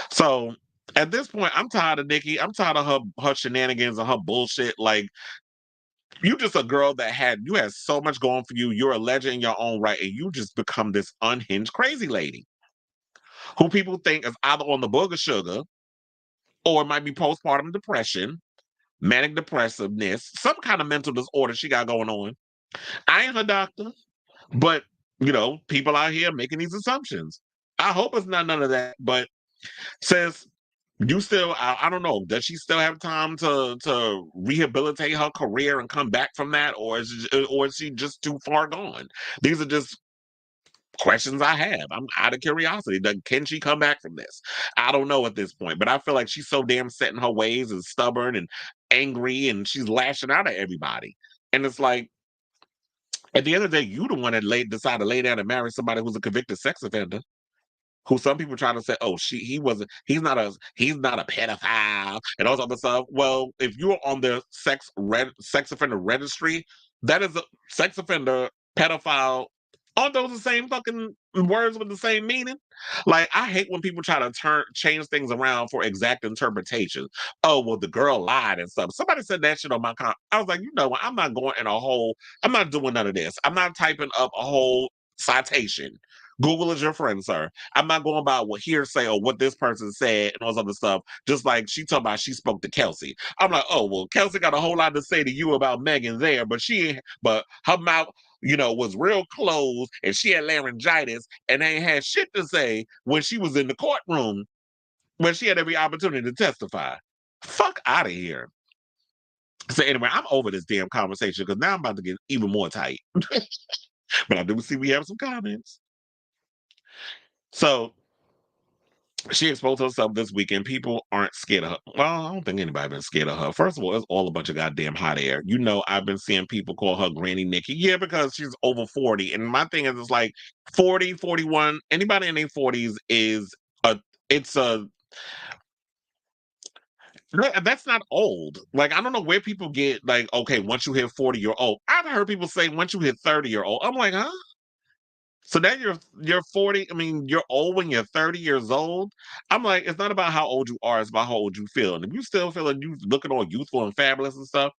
Speaker 1: So at this point, I'm tired of Nicki. I'm tired of her shenanigans and her bullshit. Like, you just a girl that had so much going for you. You're a legend in your own right, and you just become this unhinged crazy lady who people think is either on the booger sugar or it might be postpartum depression, manic depressiveness, some kind of mental disorder she got going on. I ain't her doctor, but people out here making these assumptions. I hope it's not none of that, but since you still, I don't know, does she still have time to rehabilitate her career and come back from that, or is she just too far gone? These are just questions I have. I'm out of curiosity. Can she come back from this? I don't know at this point, but I feel like she's so damn set in her ways and stubborn and angry, and she's lashing out at everybody. And it's like, at the end of the day, you the one that decided to lay down and marry somebody who's a convicted sex offender. Who some people try to say, oh, he's not a pedophile and all this other stuff. Well, if you're on the sex offender registry, that is a sex offender, pedophile. Aren't those the same fucking words with the same meaning? Like, I hate when people try to change things around for exact interpretation. Oh, well, the girl lied and stuff. Somebody said that shit on my comment. I was like, you know what? I'm not doing none of this. I'm not typing up a whole citation. Google is your friend, sir. I'm not going by what hearsay or what this person said and all this other stuff. Just like she talking about she spoke to Kelsey. I'm like, oh well, Kelsey got a whole lot to say to you about Megan there, but but her mouth, was real closed and she had laryngitis and ain't had shit to say when she was in the courtroom when she had every opportunity to testify. Fuck out of here. So anyway, I'm over this damn conversation because now I'm about to get even more tight. But I do see we have some comments. So she exposed herself this weekend. People aren't scared of her. Well, I don't think anybody been scared of her. First of all, it's all a bunch of goddamn hot air. I've been seeing people call her Granny Nicki. Yeah, because she's over 40. And my thing is, it's like 40, 41, anybody in their 40s is it's a, that's not old. Like, I don't know where people get, like, okay, once you hit 40, you're old. I've heard people say once you hit 30, you're old. I'm like, huh? So now you're 40. I mean, you're old when you're 30 years old. I'm like, it's not about how old you are, it's about how old you feel. And if you still feel like you looking all youthful and fabulous and stuff,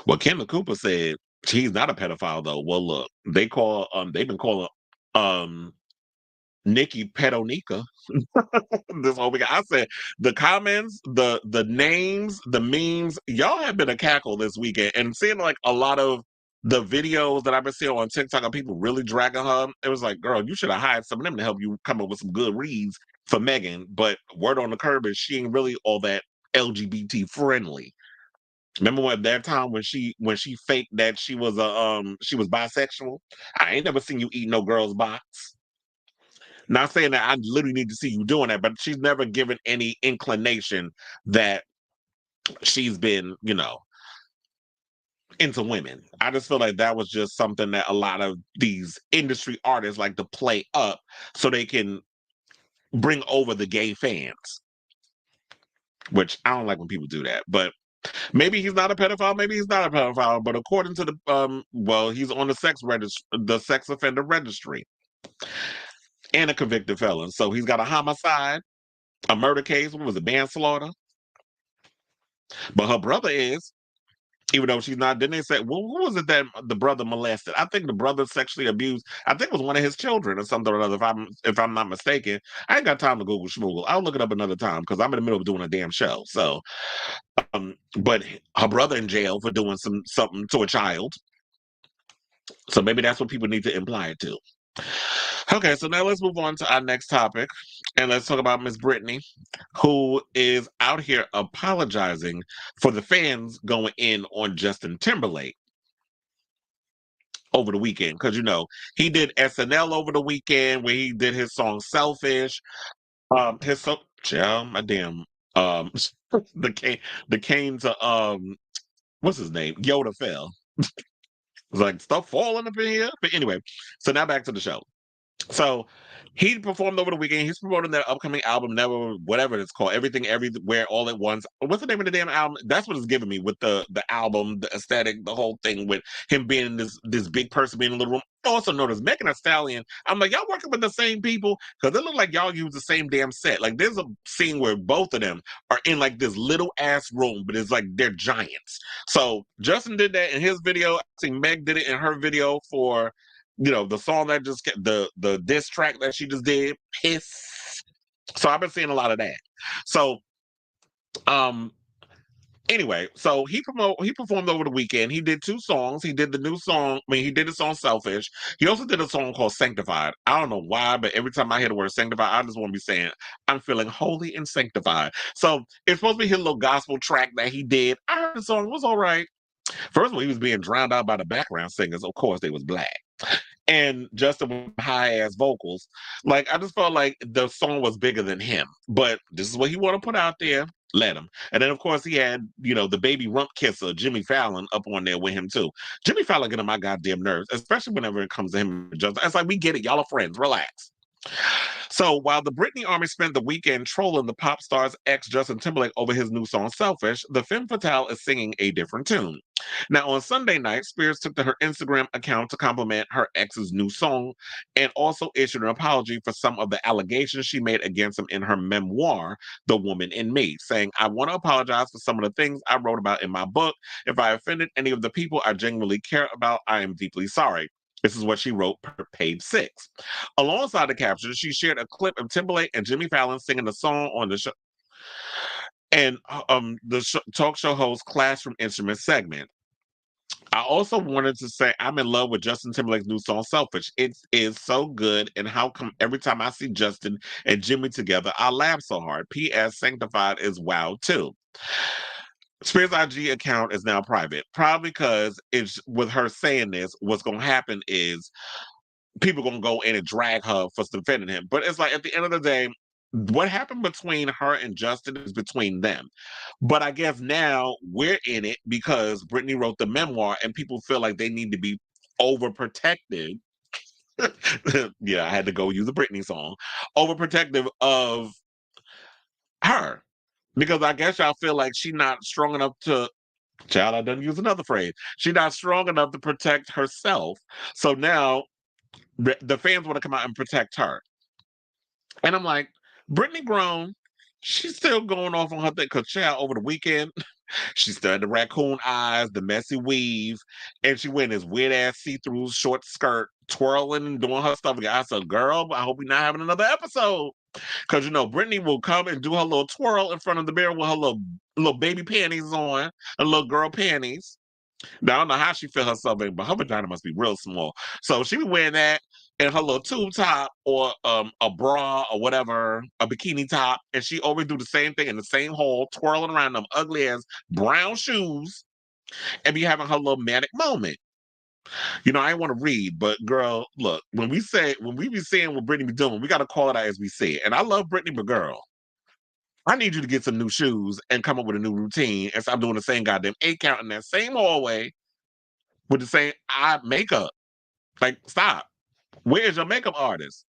Speaker 1: well, Kendall Cooper said he's not a pedophile though. Well, look, they've been calling um Nicki Pedonica this whole week. I said the comments, the names, the memes, y'all have been a cackle this weekend. And seeing like a lot of the videos that I've been seeing on TikTok of people really dragging her, it was like, girl, you should have hired some of them to help you come up with some good reads for Megan. But word on the curb is she ain't really all that LGBT friendly. Remember when that time when she faked that she was bisexual? I ain't never seen you eat no girl's box. Not saying that I literally need to see you doing that, but she's never given any inclination that she's been, into women. I just feel like that was just something that a lot of these industry artists like to play up so they can bring over the gay fans, which I don't like when people do that. But maybe he's not a pedophile, maybe he's not a pedophile, but according to he's on the sex offender registry and a convicted felon. So he's got a homicide, a murder case, what was it, manslaughter? But her brother is, even though she's not. Didn't they say, well, who was it that the brother molested? I think the brother sexually abused. I think it was one of his children or something or other. If I'm not mistaken, I ain't got time to Google schmoogle. I'll look it up another time because I'm in the middle of doing a damn show. So, but her brother in jail for doing something to a child. So maybe that's what people need to imply it to. Okay, so now let's move on to our next topic, and let's talk about Miss Britney, who is out here apologizing for the fans going in on Justin Timberlake over the weekend. Because, he did SNL over the weekend where he did his song Selfish. His song, yeah, my damn, the cane to, what's his name? Yoda fell. It's like stuff falling up in here. But anyway, so now back to the show. So he performed over the weekend. He's promoting their upcoming album, Never, whatever it's called, Everything, Everywhere, All at Once. What's the name of the damn album? That's what it's giving me with the album, the aesthetic, the whole thing with him being this big person being in the little room. I also noticed Megan Thee Stallion. I'm like, y'all working with the same people because it look like y'all use the same damn set. Like there's a scene where both of them are in like this little ass room, but it's like they're giants. So Justin did that in his video. I think Meg did it in her video for the song that just the diss track that she just did, Piss. So I've been seeing a lot of that. So anyway, so he performed over the weekend. He did two songs. He did the new song. I mean, he did the song Selfish. He also did a song called Sanctified. I don't know why, but every time I hear the word sanctified, I just want to be saying, I'm feeling holy and sanctified. So it's supposed to be his little gospel track that he did. I heard the song, it was all right. First of all, he was being drowned out by the background singers. Of course, they was black. And Justin with high ass vocals. Like, I just felt like the song was bigger than him. But this is what he want to put out there. Let him. And then, of course, he had, the baby rump kisser, Jimmy Fallon, up on there with him, too. Jimmy Fallon get on my goddamn nerves, especially whenever it comes to him. It's like, we get it. Y'all are friends. Relax. So while the Britney army spent the weekend trolling the pop star's ex Justin Timberlake over his new song Selfish, the femme fatale is singing a different tune. Now on Sunday night, Spears took to her Instagram account to compliment her ex's new song and also issued an apology for some of the allegations she made against him in her memoir, The Woman in Me, saying, I want to apologize for some of the things I wrote about in my book. If I offended any of the people I genuinely care about, I am deeply sorry. This is what she wrote per page 6. Alongside the caption, she shared a clip of Timberlake and Jimmy Fallon singing the song on the show, and talk show host Clash from Instruments segment. I also wanted to say I'm in love with Justin Timberlake's new song "Selfish." It is so good, and how come every time I see Justin and Jimmy together, I laugh so hard. P.S. Sanctified is wow too. Spears' IG account is now private, probably because it's with her saying this. What's going to happen is people going to go in and drag her for defending him. But it's like at the end of the day, what happened between her and Justin is between them. But I guess now we're in it because Britney wrote the memoir and people feel like they need to be overprotected. Yeah, I had to go use a Britney song. Overprotective of her. Because I guess y'all feel like she's not strong enough to child, I done use another phrase. She's not strong enough to protect herself. So now the fans want to come out and protect her. And I'm like, Brittany grown. She's still going off on her thing because child over the weekend, she still had the raccoon eyes, the messy weave, and she wearing this weird ass see-through short skirt, twirling and doing her stuff again. I said, girl, I hope we're not having another episode. Because you know, Brittany will come and do her little twirl in front of the mirror with her little baby panties on, her little girl panties. Now, I don't know how she feel herself in, but her vagina must be real small. So she be wearing that and her little tube top or a bra or whatever, a bikini top, and she always do the same thing in the same hole, twirling around them ugly ass brown shoes and be having her little manic moment. You know, I want to read, but girl, look, when we be saying what Brittany be doing, we got to call it out as we see it. And I love Brittany, but girl, I need you to get some new shoes and come up with a new routine and stop doing the same goddamn 8 count in that same hallway with the same eye makeup. Like, stop. Where is your makeup artist?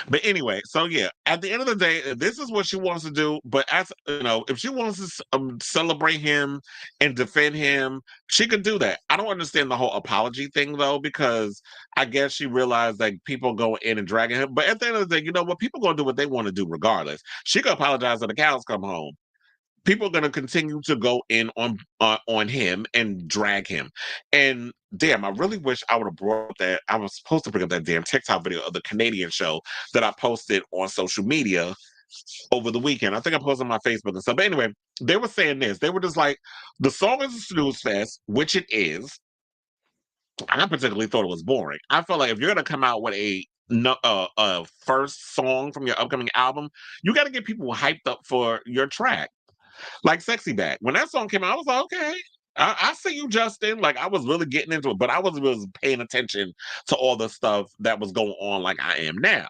Speaker 1: But anyway, so yeah, at the end of the day, this is what she wants to do. But as you know, if she wants to celebrate him and defend him, she could do that. I don't understand the whole apology thing though, because I guess she realized like people go in and dragging him. But at the end of the day, you know what? People gonna do what they want to do regardless. She could apologize when the cows come home. People are going to continue to go in on him and drag him. And damn, I really wish I would have brought up that. I was supposed to bring up that damn TikTok video of the Canadian show that I posted on social media over the weekend. I think I posted on my Facebook and stuff. But anyway, they were saying this. They were just like, the song is a snooze fest, which it is. I particularly thought it was boring. I felt like if you're going to come out with a first song from your upcoming album, you got to get people hyped up for your track. Like Sexy Back. When that song came out, I was like, okay. I see you, Justin. Like I was really getting into it, but I wasn't really paying attention to all the stuff that was going on like I am now.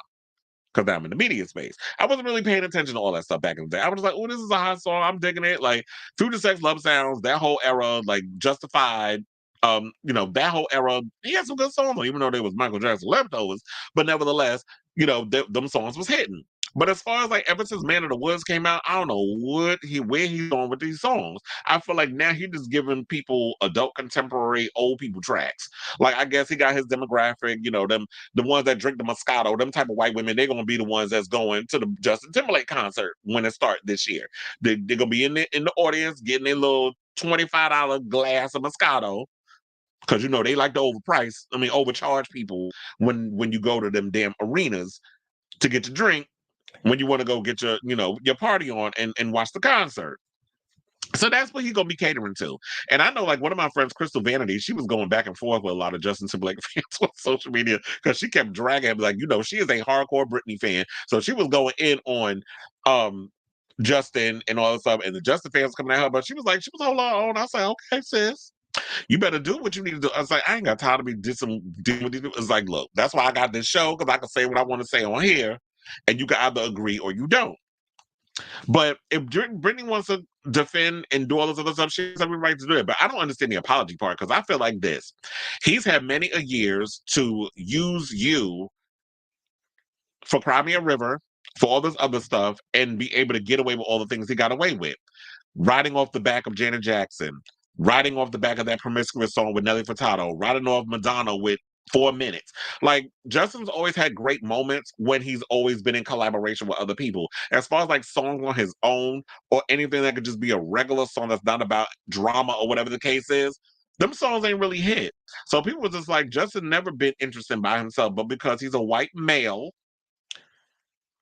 Speaker 1: Because I'm in the media space. I wasn't really paying attention to all that stuff back in the day. I was like, oh, this is a hot song. I'm digging it. Like Future Sex Love Sounds, that whole era, like Justified, that whole era, he had some good songs, even though they was Michael Jackson leftovers. But nevertheless, them songs was hitting. But as far as like ever since Man of the Woods came out, I don't know where he's going with these songs. I feel like now he's just giving people adult contemporary old people tracks. Like I guess he got his demographic, them the ones that drink the Moscato, them type of white women, they're gonna be the ones that's going to the Justin Timberlake concert when it starts this year. They're gonna be in the audience getting their little $25 glass of Moscato. Because they like to overcharge people when you go to them damn arenas to get your drink when you want to go get your party on and watch the concert. So that's what he's gonna be catering to. And I know like one of my friends, Crystal Vanity, she was going back and forth with a lot of Justin Timberlake fans on social media because she kept dragging him, like, she is a hardcore Britney fan. So she was going in on Justin and all that stuff, and the Justin fans coming at her, but she was holding on. I was like, okay, sis. You better do what you need to do. I was like, I ain't got time to be dealing with these. It's like, look, that's why I got this show, because I can say what I want to say on here, and you can either agree or you don't. But if Britney wants to defend and do all this other stuff, she has every right to do it. But I don't understand the apology part, because I feel like this. He's had many a years to use you for Crimea River, for all this other stuff, and be able to get away with all the things he got away with. Riding off the back of Janet Jackson, riding off the back of that Promiscuous song with Nelly Furtado, riding off Madonna with 4 minutes. Like, Justin's always had great moments when he's always been in collaboration with other people. As far as like songs on his own or anything that could just be a regular song that's not about drama or whatever the case is, them songs ain't really hit. So people was just like, Justin never been interesting by himself, but because he's a white male,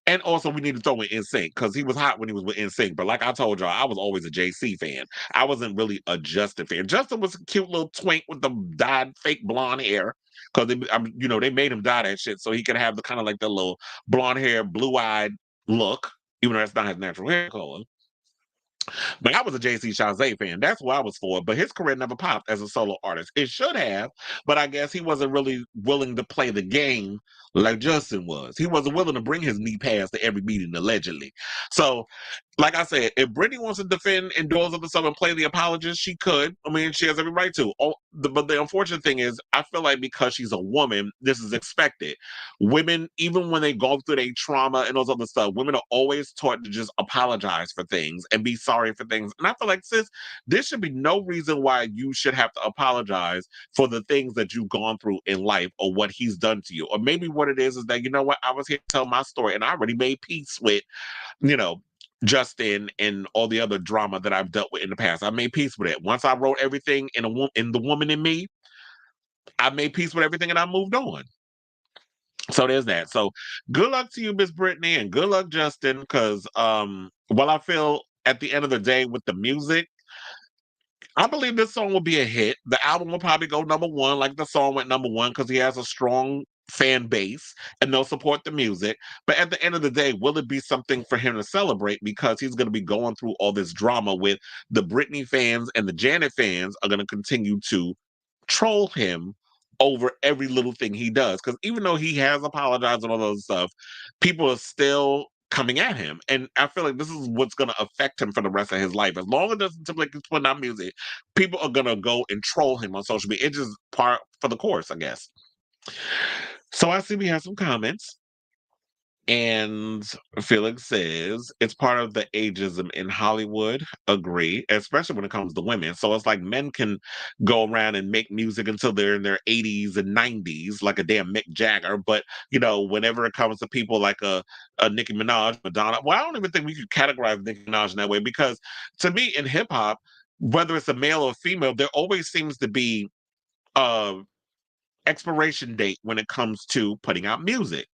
Speaker 1: and also we need to throw in NSYNC because he was hot when he was with NSYNC. But like I told y'all, I was always a JC fan. I wasn't really a Justin fan. Justin was a cute little twink with the dyed fake blonde hair. Because they made him dye that shit so he could have the kind of like the little blonde hair, blue eyed look, even though that's not his natural hair color. But I was a JC Chasez fan. That's what I was for. But his career never popped as a solo artist. It should have, but I guess he wasn't really willing to play the game like Justin was. He wasn't willing to bring his knee pads to every meeting, allegedly. So, like I said, if Britney wants to defend Indoors of the Summer and play the apologist, she could. I mean, she has every right to. But the unfortunate thing is, I feel like because she's a woman, this is expected. Women, even when they go through their trauma and those other stuff, women are always taught to just apologize for things and be sorry for things. And I feel like, sis, there should be no reason why you should have to apologize for the things that you've gone through in life or what he's done to you. Or maybe what it is that, you know what, I was here to tell my story and I already made peace with, Justin and all the other drama that I've dealt with in the past. I made peace with it. Once I wrote everything in the woman in me, I made peace with everything and I moved on. So there's that. So good luck to you, Miss Brittany, and good luck, Justin, because while I feel at the end of the day with the music, I believe this song will be a hit. The album will probably go number one, like the song went number one, because he has a strong fan base and they'll support the music. But at the end of the day, will it be something for him to celebrate because he's going to be going through all this drama with the Britney fans and the Janet fans are going to continue to troll him over every little thing he does. Because even though he has apologized and all those stuff, people are still coming at him. And I feel like this is what's going to affect him for the rest of his life. As long as Justin Timberlake is putting out music, people are going to go and troll him on social media. It's just part for the course, I guess. So I see we have some comments. And Felix says it's part of the ageism in Hollywood. Agree, especially when it comes to women. So it's like men can go around and make music until they're in their 80s and 90s, like a damn Mick Jagger. But whenever it comes to people like a Nicki Minaj, Madonna, well, I don't even think we could categorize Nicki Minaj in that way because to me, in hip hop, whether it's a male or female, there always seems to be a expiration date when it comes to putting out music.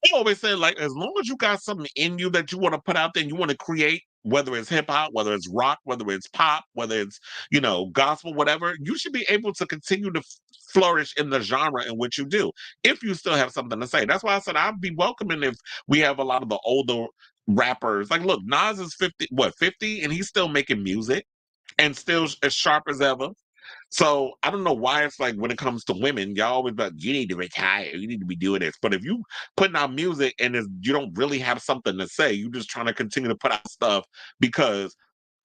Speaker 1: I always say, like, as long as you got something in you that you want to put out there and you want to create, whether it's hip hop, whether it's rock, whether it's pop, whether it's, gospel, whatever, you should be able to continue to flourish in the genre in which you do, if you still have something to say. That's why I said I'd be welcoming if we have a lot of the older rappers. Like, look, Nas is 50, and he's still making music and still as sharp as ever. So I don't know why it's like when it comes to women, y'all always like, you need to retire, you need to be doing this. But if you putting out music and you don't really have something to say, you just trying to continue to put out stuff because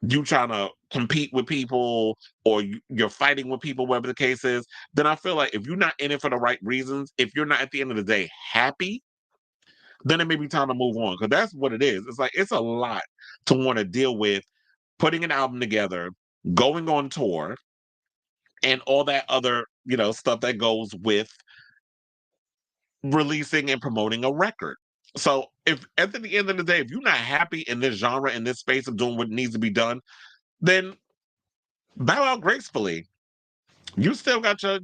Speaker 1: you trying to compete with people or you're fighting with people, whatever the case is, then I feel like if you're not in it for the right reasons, if you're not at the end of the day happy, then it may be time to move on. Because that's what it is. It's like it's a lot to want to deal with putting an album together, going on tour, and all that other, stuff that goes with releasing and promoting a record. So if at the end of the day, if you're not happy in this genre, in this space of doing what needs to be done, then bow out gracefully. You still got your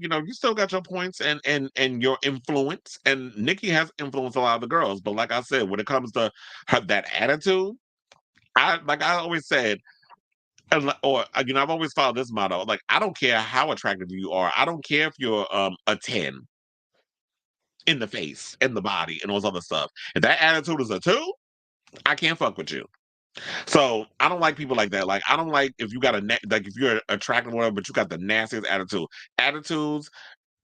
Speaker 1: points and your influence. And Nicki has influenced a lot of the girls. But like I said, when it comes to that attitude, I always said, I've always followed this motto. Like, I don't care how attractive you are. I don't care if you're a 10 in the face, in the body, and all this other stuff. If that attitude is a 2, I can't fuck with you. So I don't like people like that. Like, I don't like if you got if you're attractive or whatever, but you got the nastiest attitude. Attitudes,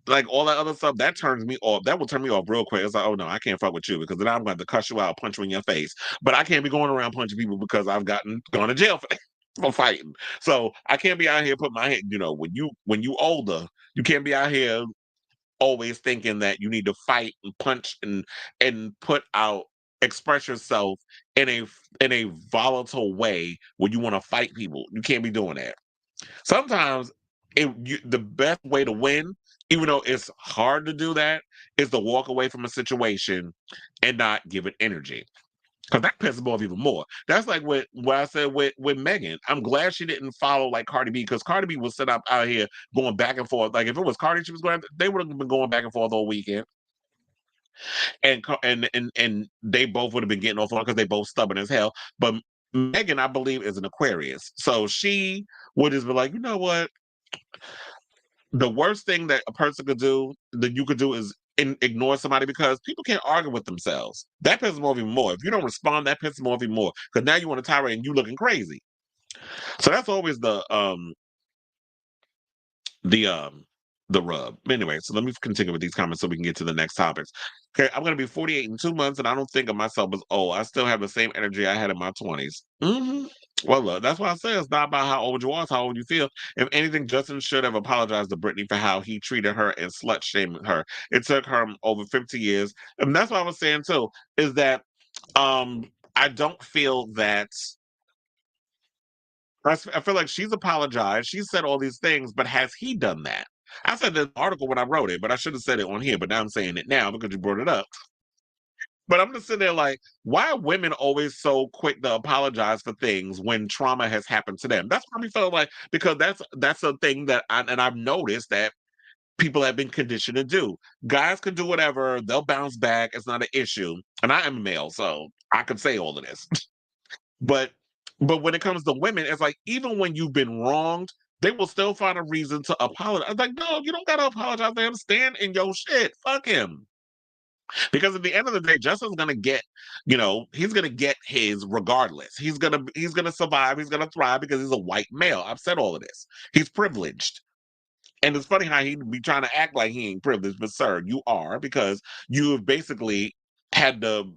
Speaker 1: like all that other stuff, that turns me off. That will turn me off real quick. It's like, oh no, I can't fuck with you because then I'm going to cuss you out, punch you in your face. But I can't be going around punching people because I've gone to jail for fighting. So I can't be out here putting my head. When you older, you can't be out here always thinking that you need to fight and punch and express yourself in a volatile way when you want to fight people. You can't be doing that. Sometimes the best way to win, even though it's hard to do that, is to walk away from a situation and not give it energy. Because that pisses me off even more. That's like what I said with Megan. I'm glad she didn't follow like Cardi B, because Cardi B was set up out here going back and forth. Like if it was Cardi, she was going, they would have been going back and forth all weekend, and they both would have been getting off on because they both stubborn as hell. But Megan, I believe, is an Aquarius, so she would just be like, you know what? The worst thing that a person could do, that you could do, is ignore somebody, because people can't argue with themselves. That pisses me off even more. If you don't respond, that pisses me off even more, because now you want to tirade and you looking crazy. So that's always the um the rub. Anyway, so let me continue with these comments so we can get to the next topics. Okay, I'm gonna be 48 in 2 months, and I don't think of myself as old. I still have the same energy I had in my 20s. Well, look, that's why I say it's not about how old you are, it's how old you feel. If anything, Justin should have apologized to Britney for how he treated her and slut shamed her. It took her over 50 years, and that's what I was saying too. Is that I don't feel that I feel like she's apologized. She said all these things, but has he done that? I said the article when I wrote it, but I should have said it on here. But now I'm saying it now because you brought it up. But I'm just sitting there like, why are women always so quick to apologize for things when trauma has happened to them? That's what I felt like, because that's a thing that I've noticed that people have been conditioned to do. Guys can do whatever; they'll bounce back. It's not an issue. And I am a male, so I can say all of this. But when it comes to women, it's like even when you've been wronged, they will still find a reason to apologize. I'm like, no, you don't gotta apologize to him. Stand in your shit. Fuck him. Because at the end of the day, Justin's gonna get, he's gonna get his regardless. He's gonna survive, he's gonna thrive because he's a white male. I've said all of this. He's privileged. And it's funny how he be trying to act like he ain't privileged, but sir, you are, because you have basically had to,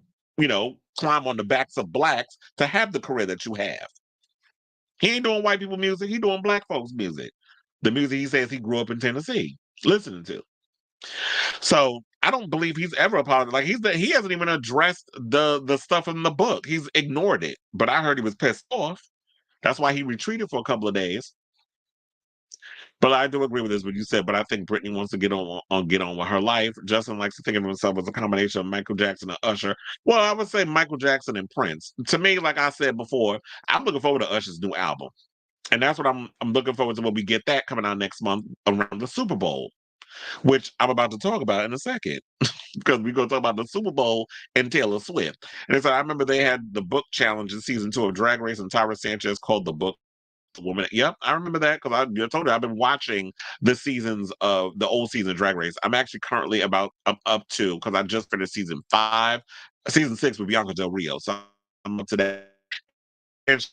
Speaker 1: climb on the backs of blacks to have the career that you have. He ain't doing white people music. He doing black folks music. The music he says he grew up in Tennessee listening to. So I don't believe he's ever apologized. Like he hasn't even addressed the stuff in the book. He's ignored it. But I heard he was pissed off. That's why he retreated for a couple of days. But I do agree with this, what you said. But I think Britney wants to get on with her life. Justin likes to think of himself as a combination of Michael Jackson and Usher. Well, I would say Michael Jackson and Prince. To me, like I said before, I'm looking forward to Usher's new album. And that's what I'm looking forward to, when we get that coming out next month around the Super Bowl, which I'm about to talk about in a second, because we're going to talk about the Super Bowl and Taylor Swift. And so I remember they had the book challenge in season 2 of Drag Race, and Tyra Sanchez called the book Woman. Yep, I remember that, because I told you I've been watching the seasons of the old season of Drag Race. I'm actually currently I'm up to, because I just finished season 6 with Bianca Del Rio. So I'm up to that. And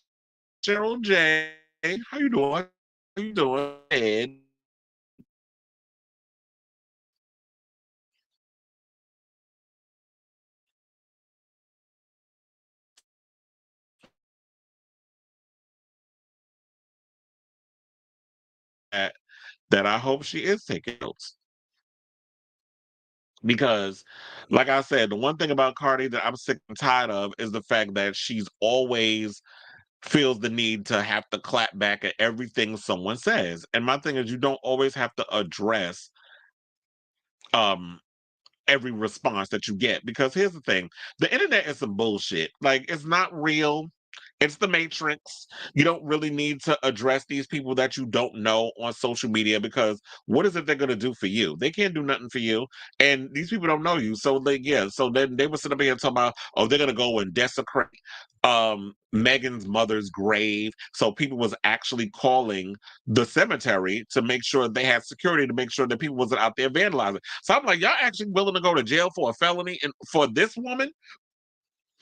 Speaker 1: Cheryl J, how you doing? How you doing? Ed? That, that I hope she is taking notes, because, like I said, the one thing about Cardi that I'm sick and tired of is the fact that she's always feels the need to have to clap back at everything someone says. And my thing is, you don't always have to address um every response that you get, because here's the thing, the internet is some bullshit. Like, it's not real. It's the Matrix. You don't really need to address these people that you don't know on social media, because what is it they're going to do for you? They can't do nothing for you. And these people don't know you. So so then they were sitting up here and talking about, oh, they're going to go and desecrate Megan's mother's grave. So people was actually calling the cemetery to make sure they had security, to make sure that people wasn't out there vandalizing. So I'm like, y'all actually willing to go to jail for a felony and for this woman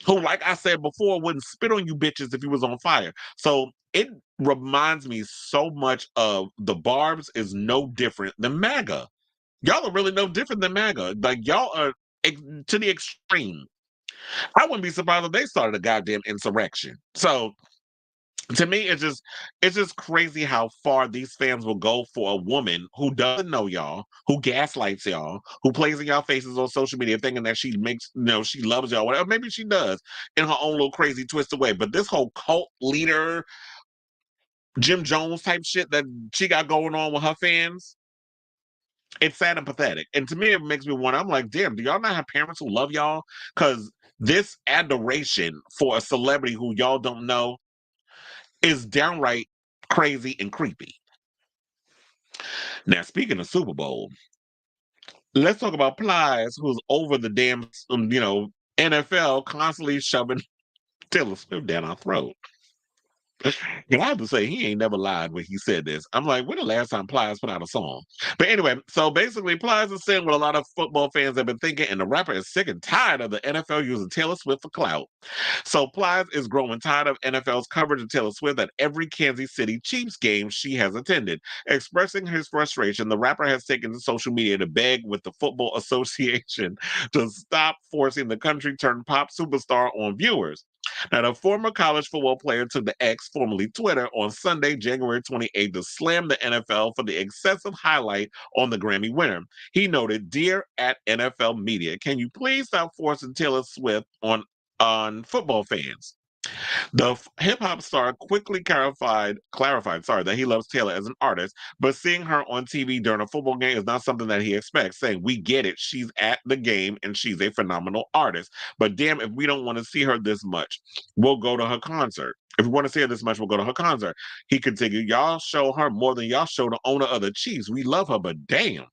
Speaker 1: who, like I said before, wouldn't spit on you bitches if you was on fire. So it reminds me so much of the Barbs is no different than MAGA. Y'all are really no different than MAGA. Like, y'all are to the extreme. I wouldn't be surprised if they started a goddamn insurrection. So to me, it's just crazy how far these fans will go for a woman who doesn't know y'all, who gaslights y'all, who plays in y'all faces on social media, thinking that she makes, she loves y'all, whatever. Maybe she does in her own little crazy twisted way. But this whole cult leader, Jim Jones type shit that she got going on with her fans, It's sad and pathetic. And to me, it makes me wonder, I'm like, damn, do y'all not have parents who love y'all? Because this adoration for a celebrity who y'all don't know is downright crazy and creepy. Now, speaking of Super Bowl, let's talk about Plies, who's over the damn, NFL constantly shoving Taylor Swift down our throat. And I have to say, he ain't never lied when he said this. I'm like, when the last time Plies put out a song? But anyway, so basically, Plies is saying what a lot of football fans have been thinking, and the rapper is sick and tired of the NFL using Taylor Swift for clout. So Plies is growing tired of NFL's coverage of Taylor Swift at every Kansas City Chiefs game she has attended. Expressing his frustration, the rapper has taken to social media to beg with the Football Association to stop forcing the country-turned-pop superstar on viewers. Now, the former college football player took the X, formerly Twitter, on Sunday, January 28th, to slam the NFL for the excessive highlight on the Grammy winner. He noted, "Dear at NFL media, can you please stop forcing Taylor Swift on football fans?" The hip hop star quickly clarified, that he loves Taylor as an artist, but seeing her on TV during a football game is not something that he expects, saying, "We get it. She's at the game and she's a phenomenal artist. But damn, if we don't want to see her this much, we'll go to her concert. If we want to see her this much, we'll go to her concert." He continued, "Y'all show her more than y'all show the owner of the Chiefs. We love her, but damn."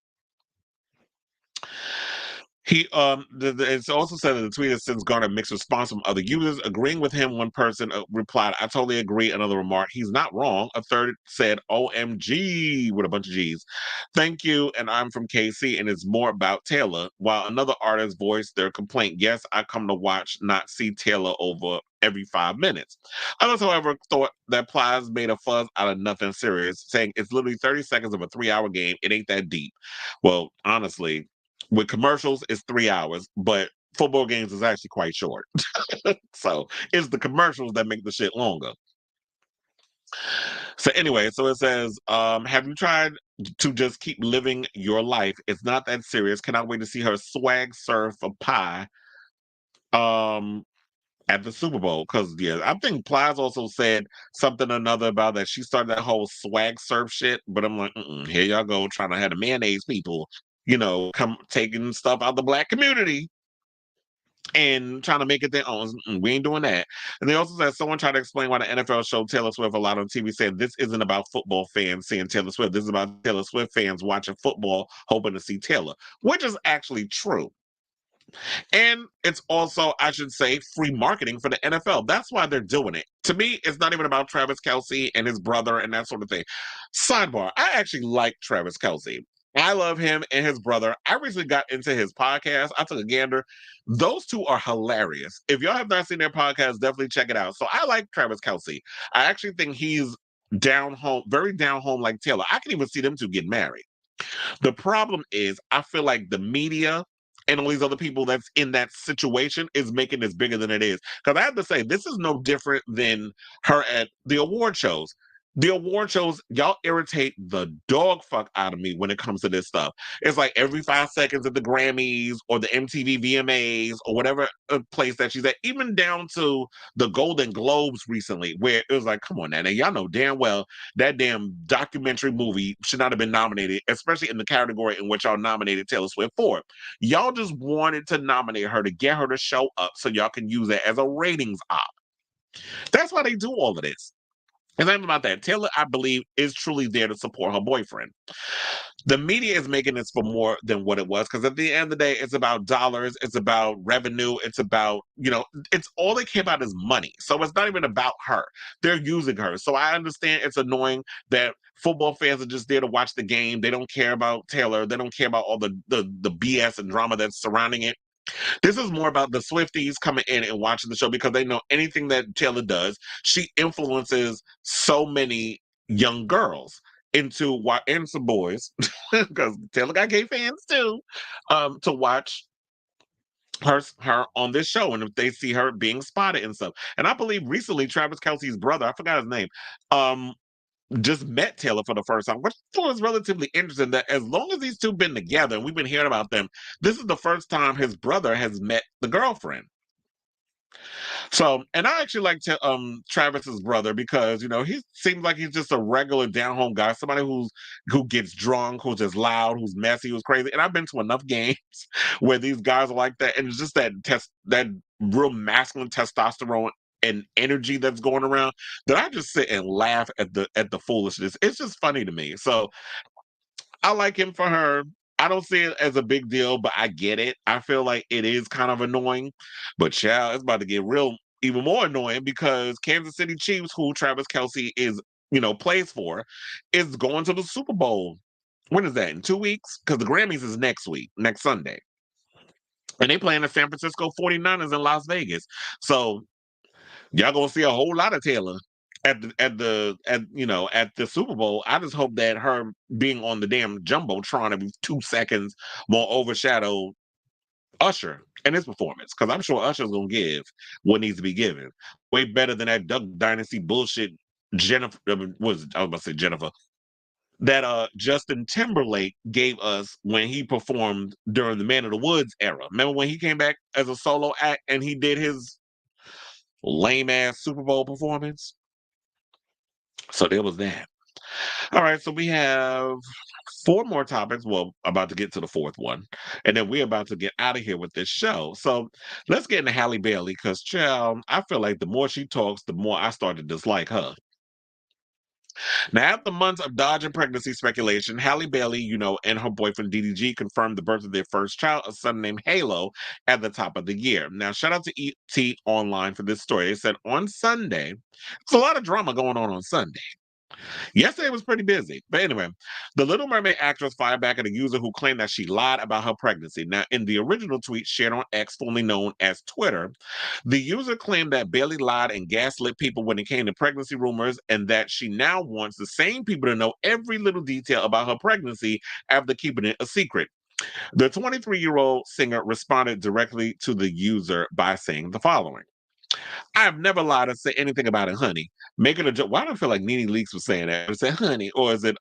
Speaker 1: It's also said that the tweet has since garnered mixed response from other users. Agreeing with him, one person replied, "I totally agree." Another remarked, "He's not wrong." A third said, "OMG," with a bunch of G's. "Thank you, and I'm from KC, and it's more about Taylor." While another artist voiced their complaint, "Yes, I come to watch, not see Taylor over every 5 minutes." Others, however, thought that Plies made a fuzz out of nothing serious, saying, "It's literally 30 seconds of a 3-hour game. It ain't that deep." Well, honestly, with commercials, it's 3 hours, but football games is actually quite short. So it's the commercials that make the shit longer. So anyway, so it says, "Have you tried to just keep living your life? It's not that serious. Cannot wait to see her swag surf a pie um at the Super Bowl." Because yeah, I think Plies also said something or another about that she started that whole swag surf shit. But I'm like, here y'all go trying to have the mayonnaise people, come taking stuff out the black community and trying to make it their own. We ain't doing that. And they also said someone tried to explain why the NFL showed Taylor Swift a lot on TV, saying this isn't about football fans seeing Taylor Swift. This is about Taylor Swift fans watching football, hoping to see Taylor, which is actually true. And it's also, I should say, free marketing for the NFL. That's why they're doing it. To me, it's not even about Travis Kelce and his brother and that sort of thing. Sidebar, I actually like Travis Kelce. I love him and his brother. I recently got into his podcast. I took a gander. Those two are hilarious. If y'all have not seen their podcast, definitely check it out. So I like Travis Kelce. I actually think he's down home, very down home like Taylor. I can even see them two get married. The problem is, I feel like the media and all these other people that's in that situation is making this bigger than it is. Because I have to say, this is no different than her at the award shows. The award shows, y'all irritate the dog fuck out of me when it comes to this stuff. It's like every 5 seconds at the Grammys or the MTV VMAs or whatever place that she's at, even down to the Golden Globes recently, where it was like, come on now, and y'all know damn well that damn documentary movie should not have been nominated, especially in the category in which y'all nominated Taylor Swift for. Y'all just wanted to nominate her to get her to show up so y'all can use it as a ratings op. That's why they do all of this. And I'm about that. Taylor, I believe, is truly there to support her boyfriend. The media is making this for more than what it was, because at the end of the day, it's about dollars, it's about revenue, it's about, it's all they care about is money. So it's not even about her. They're using her. So I understand it's annoying that football fans are just there to watch the game. They don't care about Taylor. They don't care about all the BS and drama that's surrounding it. This is more about the Swifties coming in and watching the show because they know anything that Taylor does, she influences so many young girls and some boys, because Taylor got gay fans too, to watch her on this show, and if they see her being spotted and stuff. And I believe recently Travis Kelce's brother, I forgot his name, just met Taylor for the first time, which was relatively interesting. That as long as these two been together and we've been hearing about them, this is the first time his brother has met the girlfriend. So, and I actually like to Travis's brother because he seems like he's just a regular down home guy, somebody who gets drunk, who's just loud, who's messy, who's crazy. And I've been to enough games where these guys are like that, and it's just that real masculine testosterone and energy that's going around that I just sit and laugh at the foolishness. It's just funny to me. So I like him for her. I don't see it as a big deal, but I get it. I feel like it is kind of annoying, but child, it's about to get real, even more annoying because Kansas City Chiefs, who Travis Kelsey plays for, is going to the Super Bowl. When is that? In 2 weeks? Because the Grammys is next week, next Sunday. And they playing the San Francisco 49ers in Las Vegas. So y'all gonna see a whole lot of Taylor at the Super Bowl. I just hope that her being on the damn jumbotron every 2 seconds won't overshadow Usher and his performance, because I'm sure Usher's gonna give what needs to be given. Way better than that Duck Dynasty bullshit. Jennifer I was about to say Jennifer, that Justin Timberlake gave us when he performed during the Man of the Woods era. Remember when he came back as a solo act and he did his lame ass Super Bowl performance? So there was that. All right, so we have four more topics. Well, about to get to the fourth one, and then we're about to get out of here with this show. So let's get into Halle Bailey because, child, I feel like the more she talks, the more I start to dislike her. Now, after months of dodging pregnancy speculation, Halle Bailey, and her boyfriend DDG confirmed the birth of their first child, a son named Halo, at the top of the year. Now, shout out to ET Online for this story. They said on Sunday, there's a lot of drama going on Sunday. Yesterday was pretty busy. But anyway, the Little Mermaid actress fired back at a user who claimed that she lied about her pregnancy. Now, in the original tweet shared on X, formerly known as Twitter, the user claimed that Bailey lied and gaslit people when it came to pregnancy rumors, and that she now wants the same people to know every little detail about her pregnancy after keeping it a secret. The 23-year-old singer responded directly to the user by saying the following. I have never lied or say anything about it, honey. Making a joke. Why do I feel like Nene Leakes was saying that? Say honey, or is it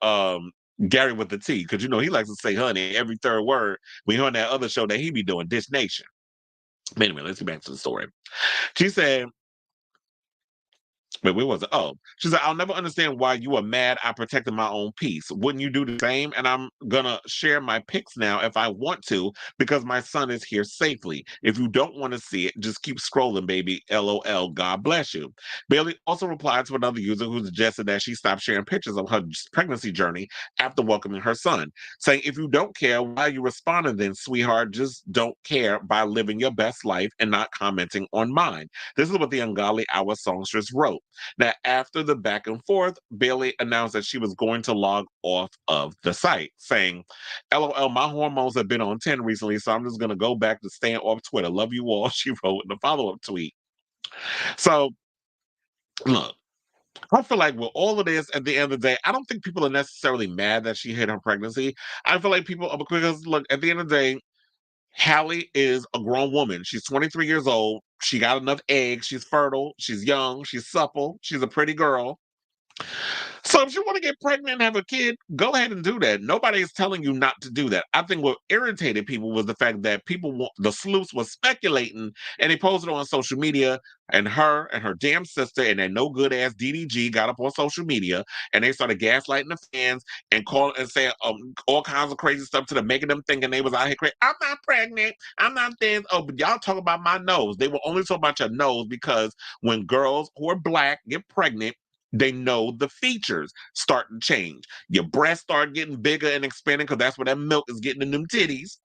Speaker 1: Gary with the T? Because he likes to say honey every third word. We heard that other show that he be doing, Dish Nation. But anyway, let's get back to the story. She said, but where was it? Oh, she said, I'll never understand why you are mad. I protected my own peace. Wouldn't you do the same? And I'm gonna share my pics now if I want to, because my son is here safely. If you don't want to see it, just keep scrolling, baby. LOL. God bless you. Bailey also replied to another user who suggested that she stop sharing pictures of her pregnancy journey after welcoming her son, saying, if you don't care, why are you responding then, sweetheart? Just don't care by living your best life and not commenting on mine. This is what the Ungodly Hour songstress wrote. Now, after the back and forth, Bailey announced that she was going to log off of the site, saying, LOL, my hormones have been on 10 recently, so I'm just going to go back to staying off Twitter. Love you all, she wrote in a follow-up tweet. So, look, I feel like with all of this, at the end of the day, I don't think people are necessarily mad that she hid her pregnancy. I feel like people, because look, at the end of the day, Halle is a grown woman. She's 23 years old. She got enough eggs. She's fertile. She's young. She's supple. She's a pretty girl. So if you want to get pregnant and have a kid, go ahead and do that. Nobody is telling you not to do that. I think what irritated people was the fact that the sleuths was speculating, and they posted on social media, and her damn sister and that no good ass DDG got up on social media, and they started gaslighting the fans and calling and saying all kinds of crazy stuff to them, making them thinking they was out here crazy. I'm not pregnant. I'm not this. Oh, but y'all talk about my nose. They will only talk about your nose because when girls who are black get pregnant, they know the features start to change. Your breasts start getting bigger and expanding because that's where that milk is getting in them titties.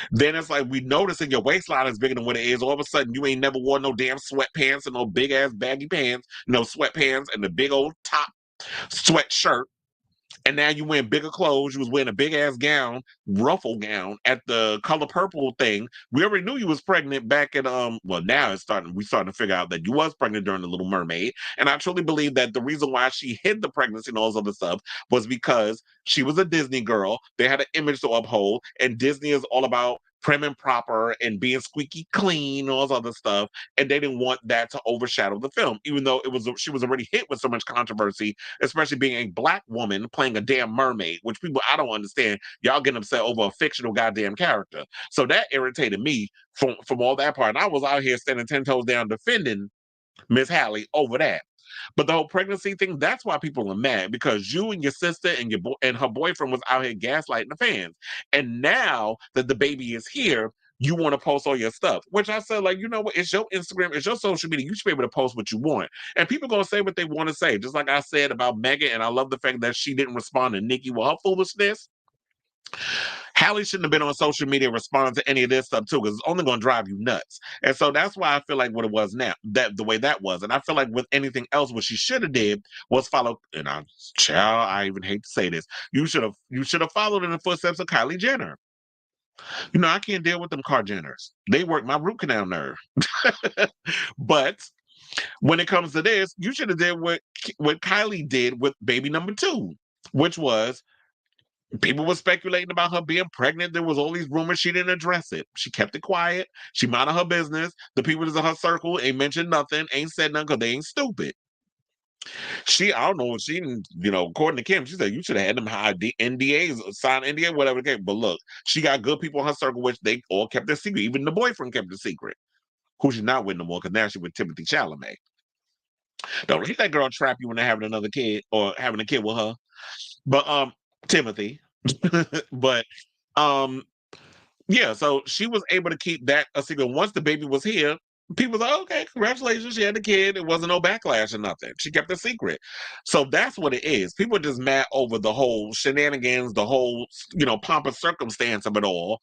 Speaker 1: Then it's like we noticing your waistline is bigger than what it is. All of a sudden, you ain't never worn no damn sweatpants and no big ass baggy pants, no sweatpants and the big old top sweatshirt. And now you wearing bigger clothes. You was wearing a big ass gown, ruffle gown at the Color Purple thing. We already knew you was pregnant back at well, now we starting to figure out that you was pregnant during the Little Mermaid. And I truly believe that the reason why she hid the pregnancy and all this other stuff was because she was a Disney girl. They had an image to uphold, and Disney is all about prim and proper and being squeaky clean, all this other stuff, and they didn't want that to overshadow the film, even though she was already hit with so much controversy, especially being a black woman playing a damn mermaid, which people I don't understand. Y'all getting upset over a fictional goddamn character, so that irritated me from all that part. And I was out here standing 10 toes down defending Miss Hallie over that. But the whole pregnancy thing, that's why people are mad, because you and your sister and and her boyfriend was out here gaslighting the fans. And now that the baby is here, you want to post all your stuff, which I said, like, you know what? It's your Instagram, it's your social media. You should be able to post what you want. And people going to say what they want to say. Just like I said about Megan, and I love the fact that she didn't respond to Nicki with her foolishness. Hallie shouldn't have been on social media responding to any of this stuff too, because it's only going to drive you nuts. And so that's why I feel like what it was now, that the way that was. And I feel like with anything else, what she should have did was follow. And I even hate to say this, you should have followed in the footsteps of Kylie Jenner. You know, I can't deal with them car Jenners. They work my root canal nerve. But when it comes to this, you should have did what Kylie did with baby number 2, which was people were speculating about her being pregnant. There was all these rumors. She didn't address it. She kept it quiet. She minded her business. The people that's in her circle ain't mentioned nothing, ain't said nothing because they ain't stupid. I don't know if she didn't, according to Kim, she said you should have had them hide the NDAs, sign NDA, whatever the case. But look, she got good people in her circle, which they all kept their secret. Even the boyfriend kept the secret, who she's not with no more because now she's with Timothy Chalamet. Don't let that girl trap you into having another kid or having a kid with her. But Timothy. But yeah, so she was able to keep that a secret. Once the baby was here, people like, okay, congratulations, she had a kid. It wasn't no backlash or nothing. She kept the secret. So that's what it is. People are just mad over the whole shenanigans, the whole, pomp and circumstance of it all.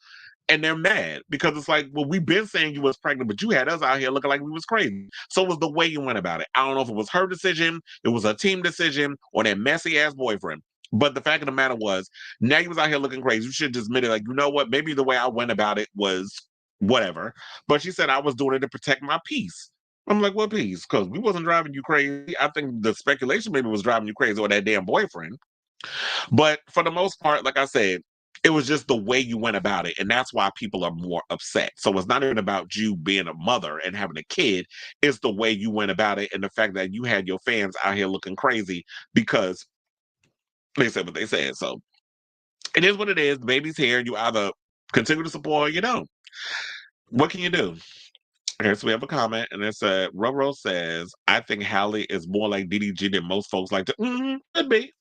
Speaker 1: And they're mad because it's like, well, we've been saying you was pregnant, but you had us out here looking like we was crazy. So it was the way you went about it. I don't know if it was her decision, it was a team decision, or that messy ass boyfriend. But the fact of the matter was, now you was out here looking crazy. You should just admit it. Like, you know what? Maybe the way I went about it was whatever. But she said I was doing it to protect my peace. I'm like, what peace? Because we wasn't driving you crazy. I think the speculation maybe was driving you crazy or that damn boyfriend. But for the most part, like I said, it was just the way you went about it. And that's why people are more upset. So it's not even about you being a mother and having a kid. It's the way you went about it and the fact that you had your fans out here looking crazy because they said what they said. So it is what it is. The baby's here. You either continue to support or you don't. What can you do? Okay, so we have a comment, and it said, Roro says, I think Hallie is more like DDG than most folks like to. Could be.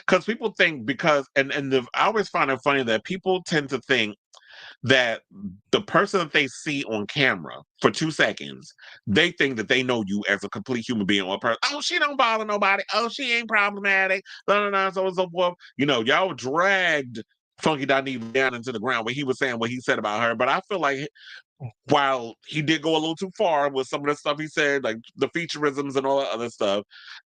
Speaker 1: Because people think I always find it funny that people tend to think that the person that they see on camera for 2 seconds, they think that they know you as a complete human being or a person. Oh, she don't bother nobody. Oh, she ain't problematic. No, no, no, so on and so forth. Y'all dragged Funky Dineva down into the ground where he was saying what he said about her. But I feel like while he did go a little too far with some of the stuff he said, like the featureisms and all that other stuff,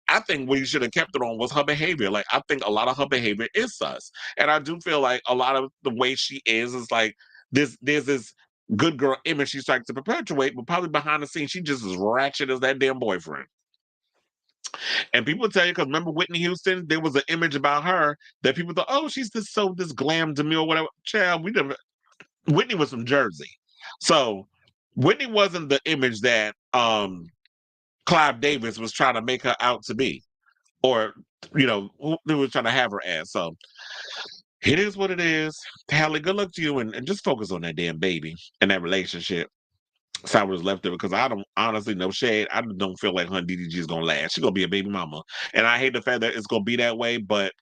Speaker 1: I think what he should have kept it on was her behavior. Like, I think a lot of her behavior is sus. And I do feel like a lot of the way she is like, there's this good girl image she's trying to perpetuate, but probably behind the scenes, she just as ratchet as that damn boyfriend. And people tell you, because remember Whitney Houston, there was an image about her that people thought, oh, she's this glam demure, whatever. Child, Whitney was from Jersey. So Whitney wasn't the image that Clive Davis was trying to make her out to be. Or, who was trying to have her as. So it is what it is. Hallie, good luck to you and just focus on that damn baby and that relationship. So I was left there because I don't honestly no shade. I don't feel like her and DDG is gonna last. She's gonna be a baby mama. And I hate the fact that it's gonna be that way, but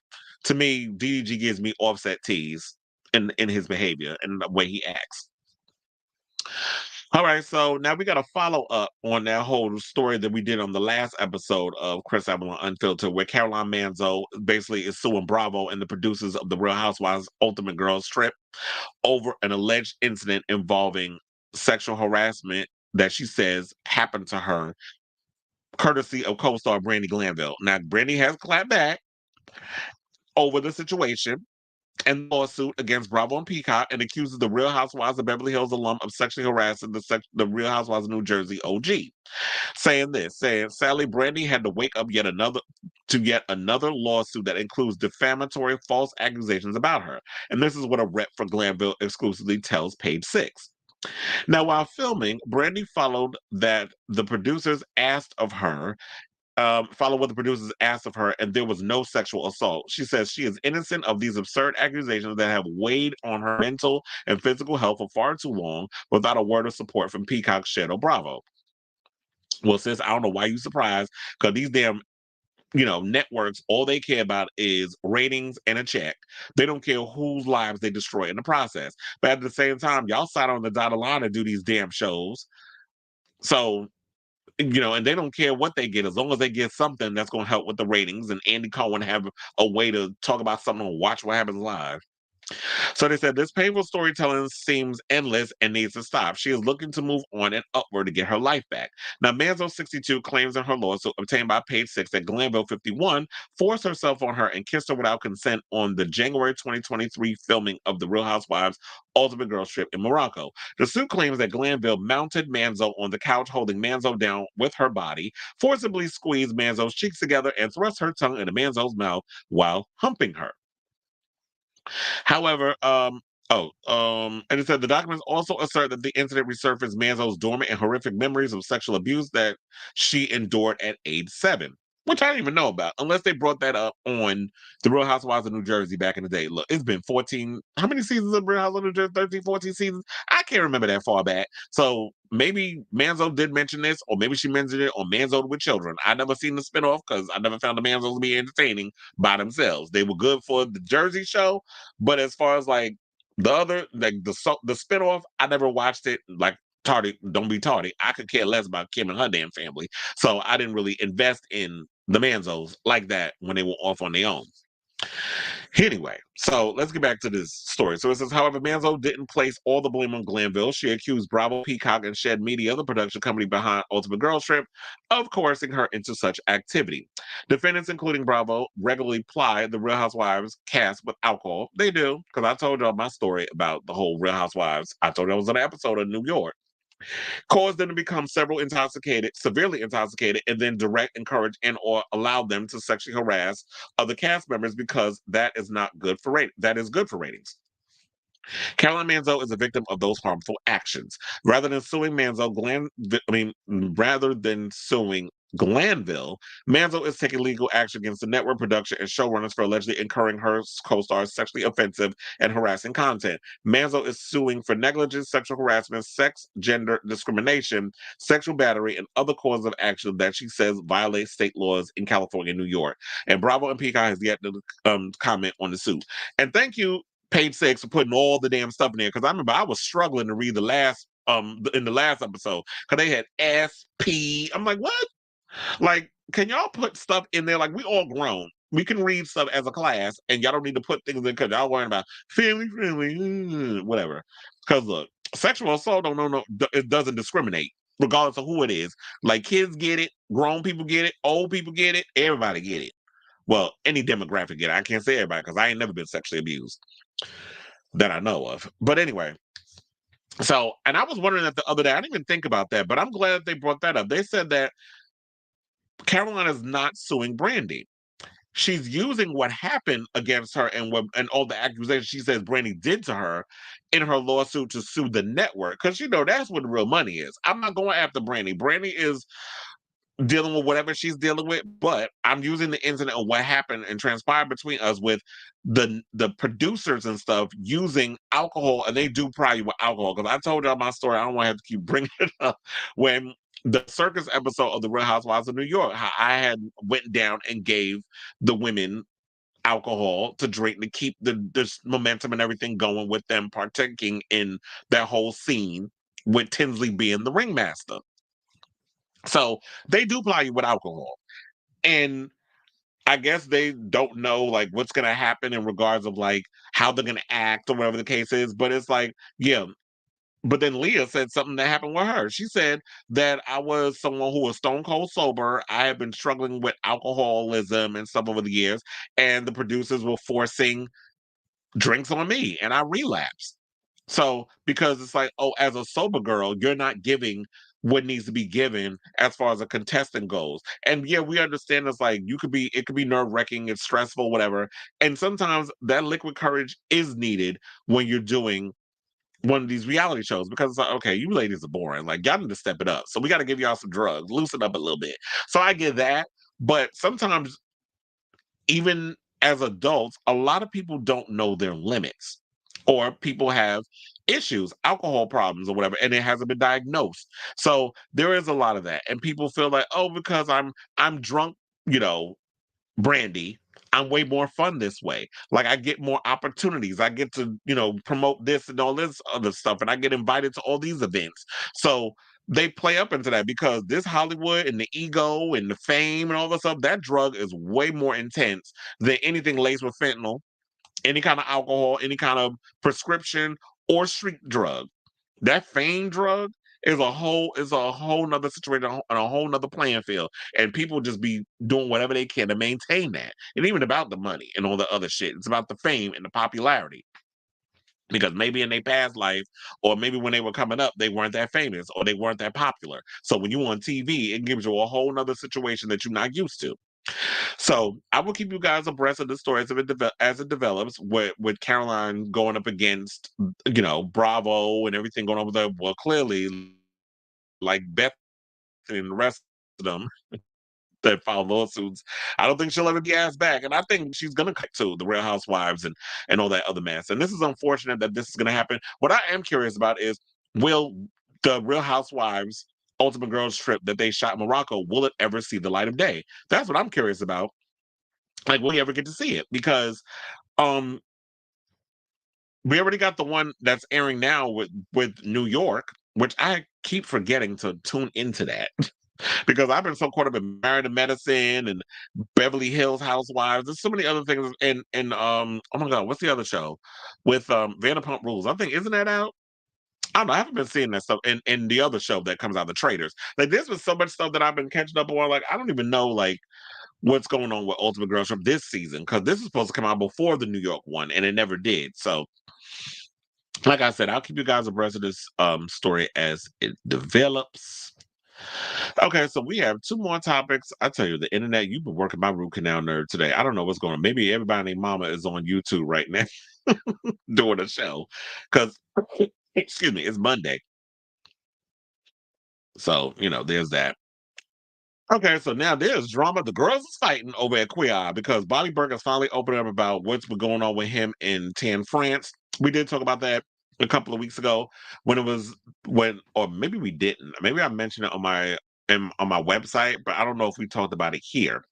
Speaker 1: to me, DDG gives me Offset tease in his behavior and the way he acts. All right, so now we got to follow up on that whole story that we did on the last episode of Kris Avalon Unfiltered, where Caroline Manzo basically is suing Bravo and the producers of the Real Housewives Ultimate Girls Trip over an alleged incident involving sexual harassment that she says happened to her, courtesy of co-star Brandi Glanville. Now, Brandi has clapped back over the situation. and lawsuit against Bravo and Peacock and accuses the Real Housewives of Beverly Hills alum of sexually harassing the Real Housewives of New Jersey OG. Saying sadly, Brandi had to wake up yet another lawsuit that includes defamatory false accusations about her. And this is what a rep for Glanville exclusively tells Page Six. Now, while filming, Brandi followed what the producers asked of her, and there was no sexual assault. She says she is innocent of these absurd accusations that have weighed on her mental and physical health for far too long without a word of support from Peacock's Shadow Bravo. Well, sis, I don't know why you surprised, because these damn networks, all they care about is ratings and a check. They don't care whose lives they destroy in the process. But at the same time, y'all sign on the dotted line to do these damn shows. So, and they don't care what they get as long as they get something that's going to help with the ratings. And Andy Cohen have a way to talk about something on Watch What Happens Live. So they said this painful storytelling seems endless and needs to stop. She is looking to move on and upward to get her life back. Now, Manzo 62 claims in her lawsuit obtained by Page Six that Glanville 51 forced herself on her and kissed her without consent on the January 2023 filming of The Real Housewives Ultimate Girls Trip in Morocco. The suit claims that Glanville mounted Manzo on the couch, holding Manzo down with her body, forcibly squeezed Manzo's cheeks together, and thrust her tongue into Manzo's mouth while humping her. However, and it said the documents also assert that the incident resurfaced Manzo's dormant and horrific memories of sexual abuse that she endured at age 7, which I didn't even know about, unless they brought that up on The Real Housewives of New Jersey back in the day. Look, it's been 14, how many seasons of Real Housewives of New Jersey? 13, 14 seasons? I can't remember that far back. So maybe Manzo did mention this, or maybe she mentioned it on Manzo with Children. I never seen the spinoff because I never found the Manzos to be entertaining by themselves. They were good for the Jersey show, but as far as like the other, like the spinoff, I never watched it. Like tardy, don't be tardy. I could care less about Kim and her damn family, so I didn't really invest in the Manzos like that when they were off on their own. Anyway, so let's get back to this story. So it says, however, Manzo didn't place all the blame on Glanville. She accused Bravo, Peacock, and Shed Media, the production company behind Ultimate Girls Trip, of coercing her into such activity. Defendants, including Bravo, regularly ply the Real Housewives cast with alcohol. They do, because I told y'all my story about the whole Real Housewives. I told you I was on an episode of New York. Caused them to become severely intoxicated, and then direct, encourage, and or allow them to sexually harass other cast members because that is not good for that is good for ratings. Caroline Manzo is a victim of those harmful actions. Rather than suing Glanville, Manzo is taking legal action against the network production and showrunners for allegedly incurring her co-stars sexually offensive and harassing content. Manzo is suing for negligence, sexual harassment, sex, gender discrimination, sexual battery, and other causes of action that she says violate state laws in California and New York. And Bravo and Peacock has yet to comment on the suit. And thank you, Page Six, for putting all the damn stuff in there, because I remember I was struggling to read the last in the last episode because they had SP. I'm like, what? Like, can y'all put stuff in there? Like, we all grown. We can read stuff as a class, and y'all don't need to put things in because y'all worrying about family friendly, whatever. Because look, sexual assault it doesn't discriminate, regardless of who it is. Like, kids get it, grown people get it, old people get it, everybody get it. Well, any demographic get it. I can't say everybody because I ain't never been sexually abused that I know of. But anyway, so, and I was wondering that the other day, I didn't even think about that, but I'm glad that they brought that up. They said that Caroline is not suing Brandi. She's using what happened against her and all the accusations she says Brandi did to her in her lawsuit to sue the network. Because that's where the real money is. I'm not going after Brandi. Brandi is dealing with whatever she's dealing with, but I'm using the incident of what happened and transpired between us with the producers and stuff using alcohol, and they do pry you with alcohol. Because I told y'all my story, I don't want to have to keep bringing it up. When the circus episode of The Real Housewives of New York, how I had went down and gave the women alcohol to drink to keep the momentum and everything going with them partaking in that whole scene with Tinsley being the ringmaster. So they do ply you with alcohol. And I guess they don't know like what's gonna happen in regards of like how they're gonna act or whatever the case is. But it's like, yeah. But then Leah said something that happened with her. She said that I was someone who was stone cold sober. I have been struggling with alcoholism and stuff over the years, and the producers were forcing drinks on me and I relapse. So, because it's like, oh, as a sober girl, you're not giving what needs to be given as far as a contestant goes. And yeah, we understand it's like it could be nerve wracking, it's stressful, whatever. And sometimes that liquid courage is needed when you're doing one of these reality shows because it's like, okay, you ladies are boring. Like, y'all need to step it up. So we got to give y'all some drugs, loosen up a little bit. So I get that. But sometimes, even as adults, a lot of people don't know their limits, or people have issues, alcohol problems, or whatever, and it hasn't been diagnosed. So there is a lot of that, and people feel like, oh, because I'm drunk, you know, Brandi, I'm way more fun this way. Like I get more opportunities. I get to, promote this and all this other stuff, and I get invited to all these events. So they play up into that because this Hollywood and the ego and the fame and all this stuff, that drug is way more intense than anything laced with fentanyl, any kind of alcohol, any kind of prescription or street drug. That fame drug is a whole nother situation on a whole nother playing field. And people just be doing whatever they can to maintain that. It ain't even about the money and all the other shit. It's about the fame and the popularity. Because maybe in their past life, or maybe when they were coming up, they weren't that famous or they weren't that popular. So when you on TV, it gives you a whole nother situation that you're not used to. So I will keep you guys abreast of the story as it develops. With Caroline going up against, Bravo and everything going on with her. Well, clearly, like Beth and the rest of them that file lawsuits, I don't think she'll ever be asked back. And I think she's gonna cut to the Real Housewives and all that other mess. And this is unfortunate that this is gonna happen. What I am curious about is, will the Real Housewives Ultimate Girls trip that they shot in Morocco, will it ever see the light of day? That's what I'm curious about. Like, will we ever get to see it? Because um we already got the one that's airing now with New York, which I keep forgetting to tune into that because I've been so caught up in Married to Medicine and Beverly Hills Housewives. There's so many other things, and oh my god, what's the other show with Vanderpump Rules? I think, isn't that out? I don't know. I haven't been seeing that stuff in the other show that comes out, The Traders. Like, there's been so much stuff that I've been catching up on. Like, I don't even know like what's going on with Ultimate Girls Trip this season, because this is supposed to come out before the New York one, and it never did. So, like I said, I'll keep you guys abreast of this story as it develops. Okay, so we have two more topics. I tell you, the internet, you've been working my root canal nerve today. I don't know what's going on. Maybe everybody named Mama is on YouTube right now doing a show because, excuse me, it's Monday. So, there's that. Okay, so now there's drama. The girls is fighting over at Queer Eye because Bobby Berk is finally opening up about what's been going on with him in Tan France. We did talk about that a couple of weeks ago or maybe we didn't. Maybe I mentioned it on my website, but I don't know if we talked about it here.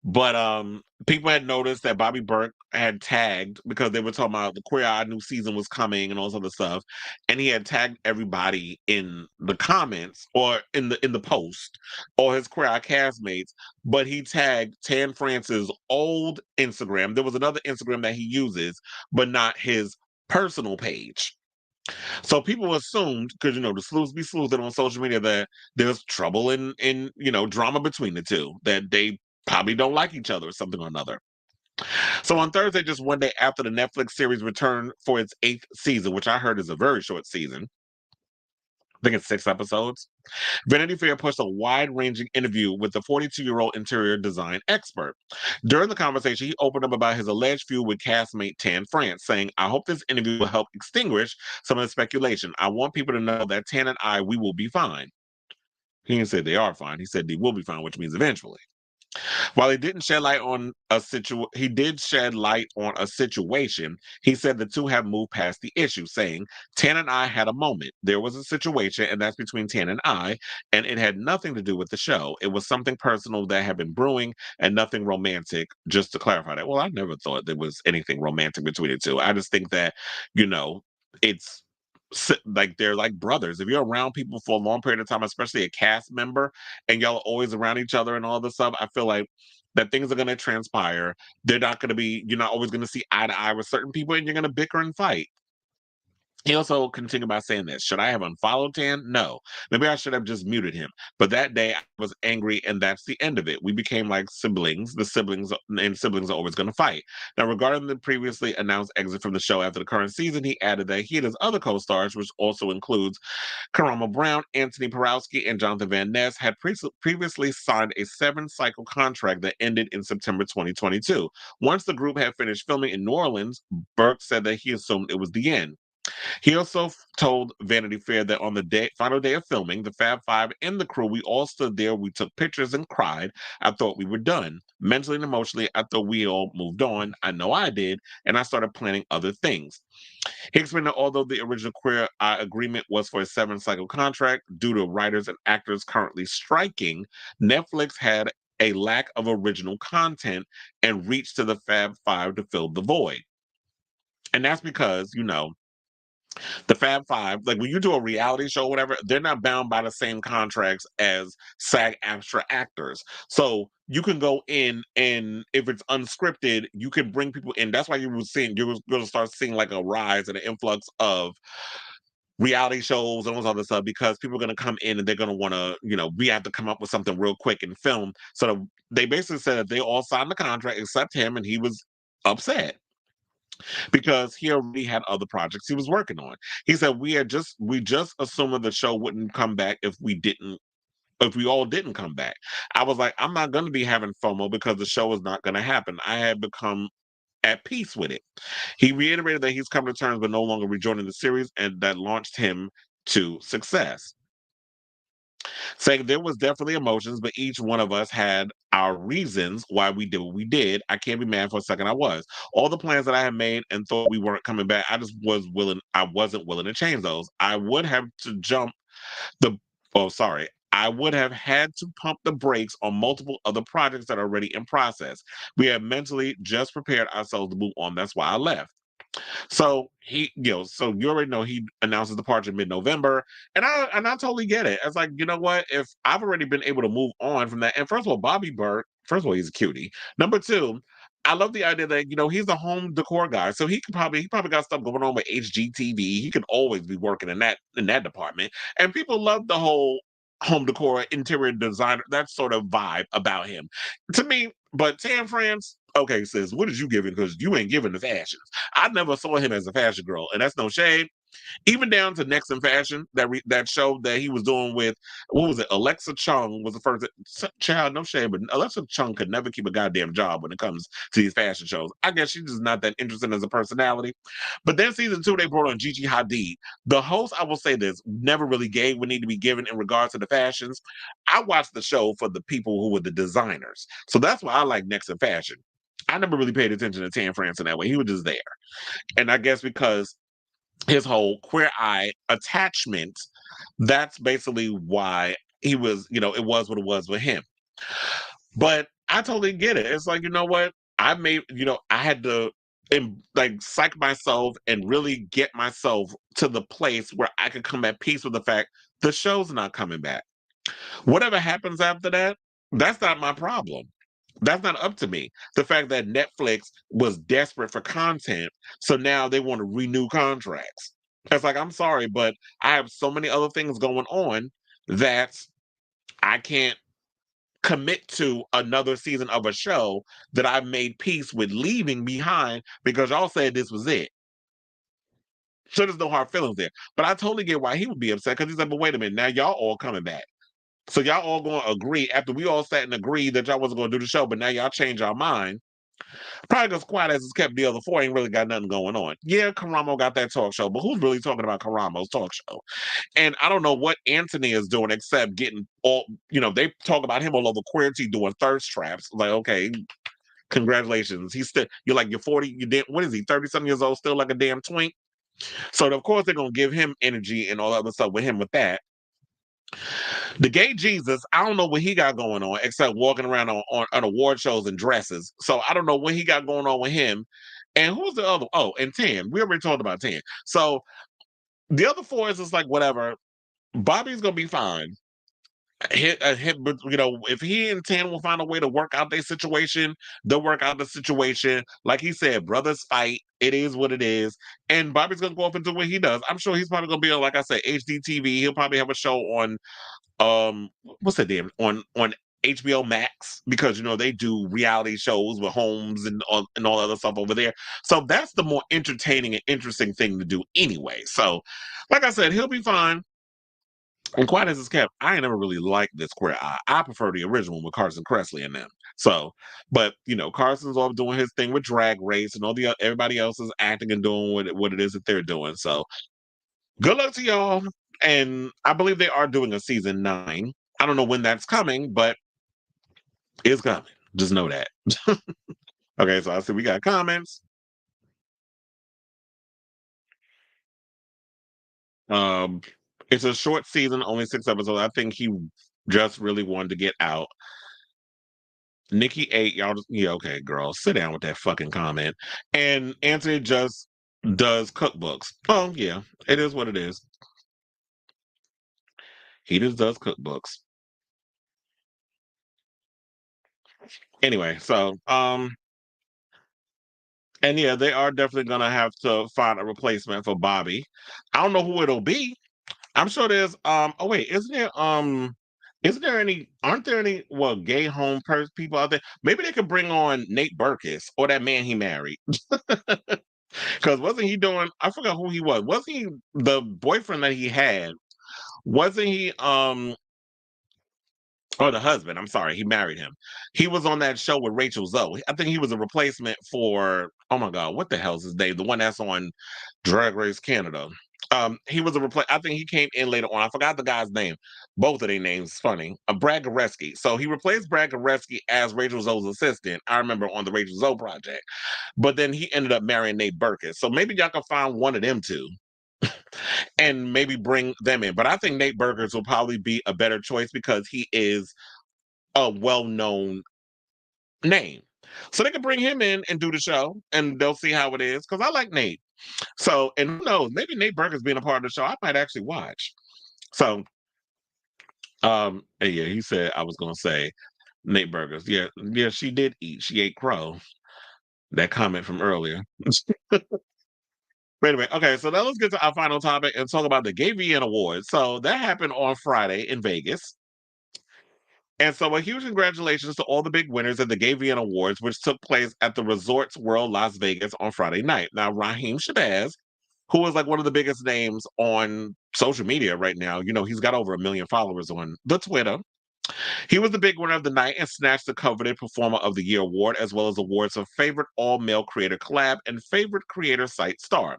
Speaker 1: But people had noticed that Bobby Berk had tagged, because they were talking about the Queer Eye new season was coming and all this other stuff, and he had tagged everybody in the comments or in the post, or his Queer Eye castmates. But he tagged Tan France's old Instagram. There was another Instagram that he uses, but not his personal page. So people assumed, because the sleuths be sleuthing on social media, that there's trouble in drama between the two, that they probably don't like each other or something or another. So on Thursday, just one day after the Netflix series returned for its 8th season, which I heard is a very short season, I think it's 6 episodes, Vanity Fair pushed a wide-ranging interview with the 42-year-old interior design expert. During the conversation, he opened up about his alleged feud with castmate Tan France, saying, "I hope this interview will help extinguish some of the speculation. I want people to know that Tan and I, we will be fine." He didn't say they are fine. He said they will be fine, which means eventually. While he did shed light on a situation. He said the two have moved past the issue, saying, "Tan and I had a moment. There was a situation, and that's between Tan and I, and it had nothing to do with the show. It was something personal that had been brewing and nothing romantic." Just to clarify that. Well, I never thought there was anything romantic between the two. I just think that, it's like they're like brothers. If you're around people for a long period of time, especially a cast member, and y'all are always around each other and all this stuff, I feel like that things are going to transpire. You're not always going to see eye to eye with certain people, and you're going to bicker and fight. He also continued by saying this: "Should I have unfollowed Tan? No. Maybe I should have just muted him. But that day I was angry, and that's the end of it. We became like siblings. The siblings and siblings are always going to fight." Now, regarding the previously announced exit from the show after the current season, he added that he and his other co-stars, which also includes Karamo Brown, Anthony Porowski, and Jonathan Van Ness, had previously signed a 7-cycle contract that ended in September 2022. Once the group had finished filming in New Orleans, Berk said that he assumed it was the end. He also told Vanity Fair that on the final day of filming, the Fab Five and the crew, we all stood there, we took pictures and cried. I thought we were done. Mentally and emotionally, I thought we all moved on. I know I did, and I started planning other things. He explained that although the original Queer Eye agreement was for a 7-cycle contract, due to writers and actors currently striking, Netflix had a lack of original content and reached to the Fab Five to fill the void. And that's because, the Fab Five, like when you do a reality show or whatever, they're not bound by the same contracts as SAG-AFTRA actors. So you can go in, and if it's unscripted, you can bring people in. That's why you're going to start seeing like a rise and an influx of reality shows and all this other stuff, because people are going to come in and they're going to want to, we have to come up with something real quick and film. So they basically said that they all signed the contract except him, and he was upset because he already had other projects he was working on. He said we just assumed that the show wouldn't come back if we all didn't come back. I was like, I'm not going to be having FOMO because the show is not going to happen. I had become at peace with it. He reiterated that he's come to terms with no longer rejoining the series, and that launched him to success, saying there was definitely emotions, but each one of us had our reasons why we did what we did. I can't be mad for a second. I was. All the plans that I had made and thought we weren't coming back, I wasn't willing to change those. I would have to jump the oh sorry. I would have had to pump the brakes on multiple other projects that are already in process. We had mentally just prepared ourselves to move on. That's why I left. So so you already know he announces departure mid-November, and I totally get it. It's like, you know what? If I've already been able to move on from that, and first of all, Bobby Burke, first of all, he's a cutie. Number two, I love the idea that he's a home decor guy, so he probably got stuff going on with HGTV. He could always be working in that department, and people love the whole home decor interior designer, that sort of vibe about him to me. But Tan France, okay, sis, what did you give him? Because you ain't giving the fashions. I never saw him as a fashion girl, and that's no shade. Even down to Next in Fashion, that show that he was doing with, what was it? Alexa Chung was the first child. No shame, but Alexa Chung could never keep a goddamn job when it comes to these fashion shows. I guess she's just not that interesting as a personality. But then season 2, they brought on Gigi Hadid. The host, I will say this, never really gave what needed to be given in regards to the fashions. I watched the show for the people who were the designers, so that's why I like Next in Fashion. I never really paid attention to Tan France in that way. He was just there, and I guess because his whole Queer Eye attachment, that's basically why he was, it was what it was with him. But I totally get it. It's like, you know what? I had to like psych myself and really get myself to the place where I could come at peace with the fact the show's not coming back. Whatever happens after that, that's not my problem. That's not up to me. The fact that Netflix was desperate for content, so now they want to renew contracts. It's like, I'm sorry, but I have so many other things going on that I can't commit to another season of a show that I made peace with leaving behind because y'all said this was it. So there's no hard feelings there. But I totally get why he would be upset, because he's like, but wait a minute, now y'all all coming back. So y'all all going to agree after we all sat and agreed that y'all wasn't going to do the show, but now y'all change our mind. Probably because Quiet as it's kept, the other four ain't really got nothing going on. Yeah, Karamo got that talk show, but who's really talking about Karamo's talk show? And I don't know what Anthony is doing except getting all, they talk about him all over Queerty doing thirst traps. Like, okay, congratulations. You're like, you're 40, what is he, 30-something years old, still like a damn twink? So, of course, they're going to give him energy and all that other stuff with him with that. The gay Jesus, I don't know what he got going on except walking around on award shows and dresses. So I don't know what he got going on with him. And who's the other? Oh, and Tan. We already talked about Tan. So the other four is just like, whatever. Bobby's gonna be fine. If he and Tan will find a way to work out their situation, they'll work out the situation. Like he said, brothers fight, It is what it is. And Bobby's gonna go off and do what he does. I'm sure he's probably gonna be on, like I said, HDTV. He'll probably have a show on what's that damn on HBO Max, because they do reality shows with homes and all other stuff over there. So that's the more entertaining and interesting thing to do anyway. So, like I said, he'll be fine. And quite as it's kept, I ain't never really liked this Queer Eye. I prefer the original with Carson Kressley and them. So, but Carson's off doing his thing with Drag Race, and everybody else is acting and doing what it is that they're doing. So, good luck to y'all. And I believe they are doing a season 9. I don't know when that's coming, but it's coming. Just know that. Okay, so I see we got comments. Um, it's a short season, only 6 episodes. I think he just really wanted to get out. Nicki 8, y'all yeah, okay, girl. Sit down with that fucking comment. And Anthony just does cookbooks. Oh, yeah, it is what it is. He just does cookbooks. Anyway, so and yeah, they are definitely gonna have to find a replacement for Bobby. I don't know who it'll be. I'm sure there's oh wait, isn't there any aren't there any gay home people out there? Maybe they could bring on Nate Burkus or that man he married. Because wasn't he doing I forgot who he was. Wasn't he the boyfriend that he had? Wasn't he or the husband, I'm sorry, he married him. He was on that show with Rachel Zoe. I think he was a replacement for, oh my God, what the hell's his name? The one that's on Drag Race Canada. He was a I think he came in later on. I forgot the guy's name. Both of their names funny. Brad Goreski. So he replaced Brad Goreski as Rachel Zoe's assistant. I remember on the Rachel Zoe project. But then he ended up marrying Nate Burkus. So maybe y'all can find one of them two and maybe bring them in. But I think Nate Burkus will probably be a better choice because he is a well-known name. So they can bring him in and do the show and they'll see how it is. Because I like Nate. So, and who knows, maybe Nate Burkus being a part of the show, I might actually watch. So, and yeah, he said I was gonna say Nate Burkus. Yeah, yeah, she did eat. She ate crow. That comment from earlier. Wait a minute. Okay, so now let's get to our final topic and talk about the GayVN Awards. So that happened on Friday in Vegas. And so a huge congratulations to all the big winners of the GayVN Awards, which took place at the Resorts World Las Vegas on Friday night. Now, Raheem Shabazz, who is like one of the biggest names on social media right now, he's got over 1 million followers on the Twitter. He was the big winner of the night and snatched the coveted Performer of the Year award, as well as awards of Favorite All-Male Creator Collab and Favorite Creator Site Star.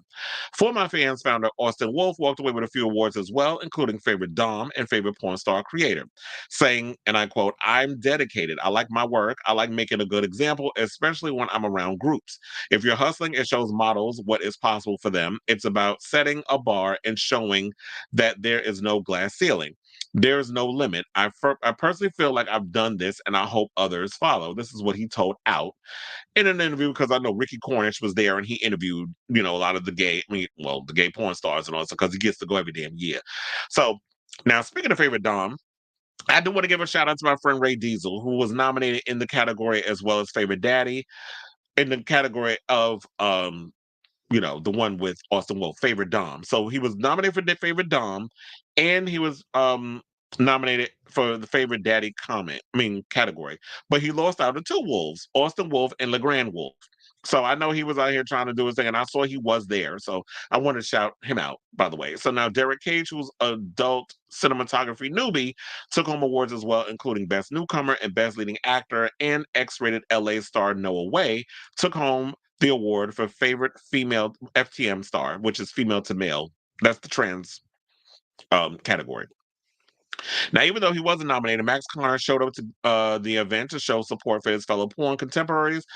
Speaker 1: For My Fans founder Austin Wolf walked away with a few awards as well, including Favorite Dom and Favorite Porn Star Creator, saying, and I quote, "I'm dedicated. I like my work. I like making a good example, especially when I'm around groups. If you're hustling, it shows models what is possible for them. It's about setting a bar and showing that there is no glass ceiling. There's no limit. I personally feel like I've done this and I hope others follow." This is what he told Out in an interview, because I know Ricky Cornish was there and he interviewed, a lot of the the gay porn stars and all that, because he gets to go every damn year. So now, speaking of Favorite Dom, I do want to give a shout out to my friend Ray Diesel, who was nominated in the category as well as Favorite Daddy in the category of the one with Austin Wolf, Favorite Dom. So he was nominated for the Favorite Dom, and he was nominated for the Favorite Daddy category. But he lost out to two wolves, Austin Wolf and LeGrand Wolf. So I know he was out here trying to do his thing, and I saw he was there. So I want to shout him out, by the way. So now Derek Cage, who's adult cinematography newbie, took home awards as well, including Best Newcomer and Best Leading Actor, and X-rated LA star Noah Way took home the award for favorite female FTM star, which is female to male. That's the trans category. Now, even though he wasn't nominated, Max Connor showed up to the event to show support for his fellow porn contemporaries.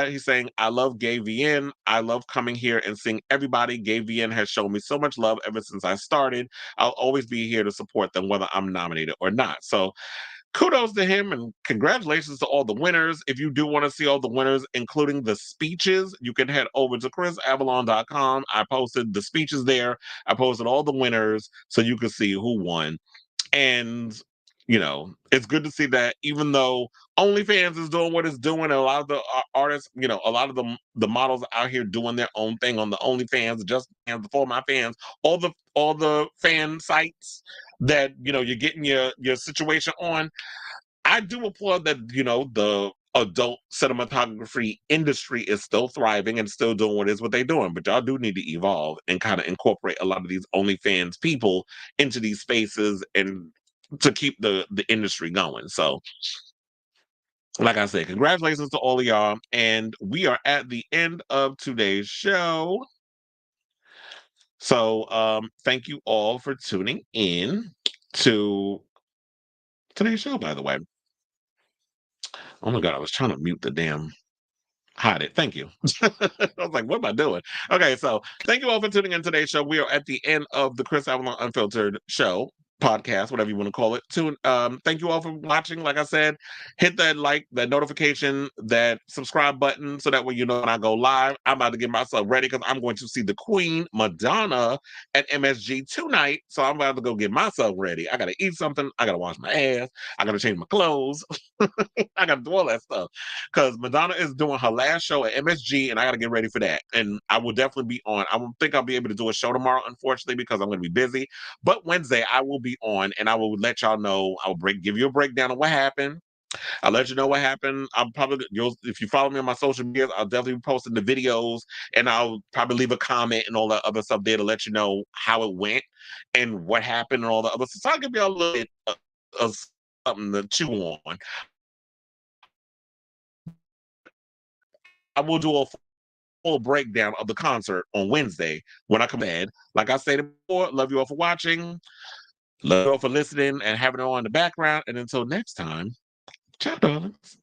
Speaker 1: He's saying, "I love GayVN. I love coming here and seeing everybody. GayVN has shown me so much love ever since I started. I'll always be here to support them, whether I'm nominated or not." So kudos to him and congratulations to all the winners. If you do want to see all the winners, including the speeches, you can head over to thekrisavalon.com. I posted the speeches there. I posted all the winners so you can see who won. And it's good to see that even though OnlyFans is doing what it's doing, and a lot of the artists, a lot of the models out here doing their own thing on the OnlyFans, just for my fans, all the fan sites that you're getting your situation on. I do applaud that, the adult cinematography industry is still thriving and still doing what they're doing. But y'all do need to evolve and kind of incorporate a lot of these OnlyFans people into these spaces and to keep the industry going. So, like I said, congratulations to all of y'all. And we are at the end of today's show. So, thank you all for tuning in to today's show, by the way. Oh my God, I was trying to mute the damn hide it. Thank you. I was like, what am I doing? Okay, so thank you all for tuning in today's show. We are at the end of the Kris Avalon Unfiltered show, podcast, whatever you want to call it. Thank you all for watching. Like I said, hit that that notification, that subscribe button, so that way you know when I go live. I'm about to get myself ready because I'm going to see the Queen Madonna at MSG tonight. So I'm about to go get myself ready. I gotta eat something. I gotta wash my ass. I gotta change my clothes. I gotta do all that stuff because Madonna is doing her last show at MSG, and I gotta get ready for that. And I will definitely be on. I don't think I'll be able to do a show tomorrow, unfortunately, because I'm gonna be busy. But Wednesday I will be on, and I will let y'all know. Give you a breakdown of what happened. I'll let you know what happened. If you follow me on my social media, I'll definitely be posting the videos, and I'll probably leave a comment and all that other stuff there to let you know how it went and what happened and all the other stuff. So I'll give you a little bit of something to chew on. I will do a full breakdown of the concert on Wednesday when I come in. Like I said before, love you all for watching. Love you all for listening and having it on in the background. And until next time, ciao, darlings.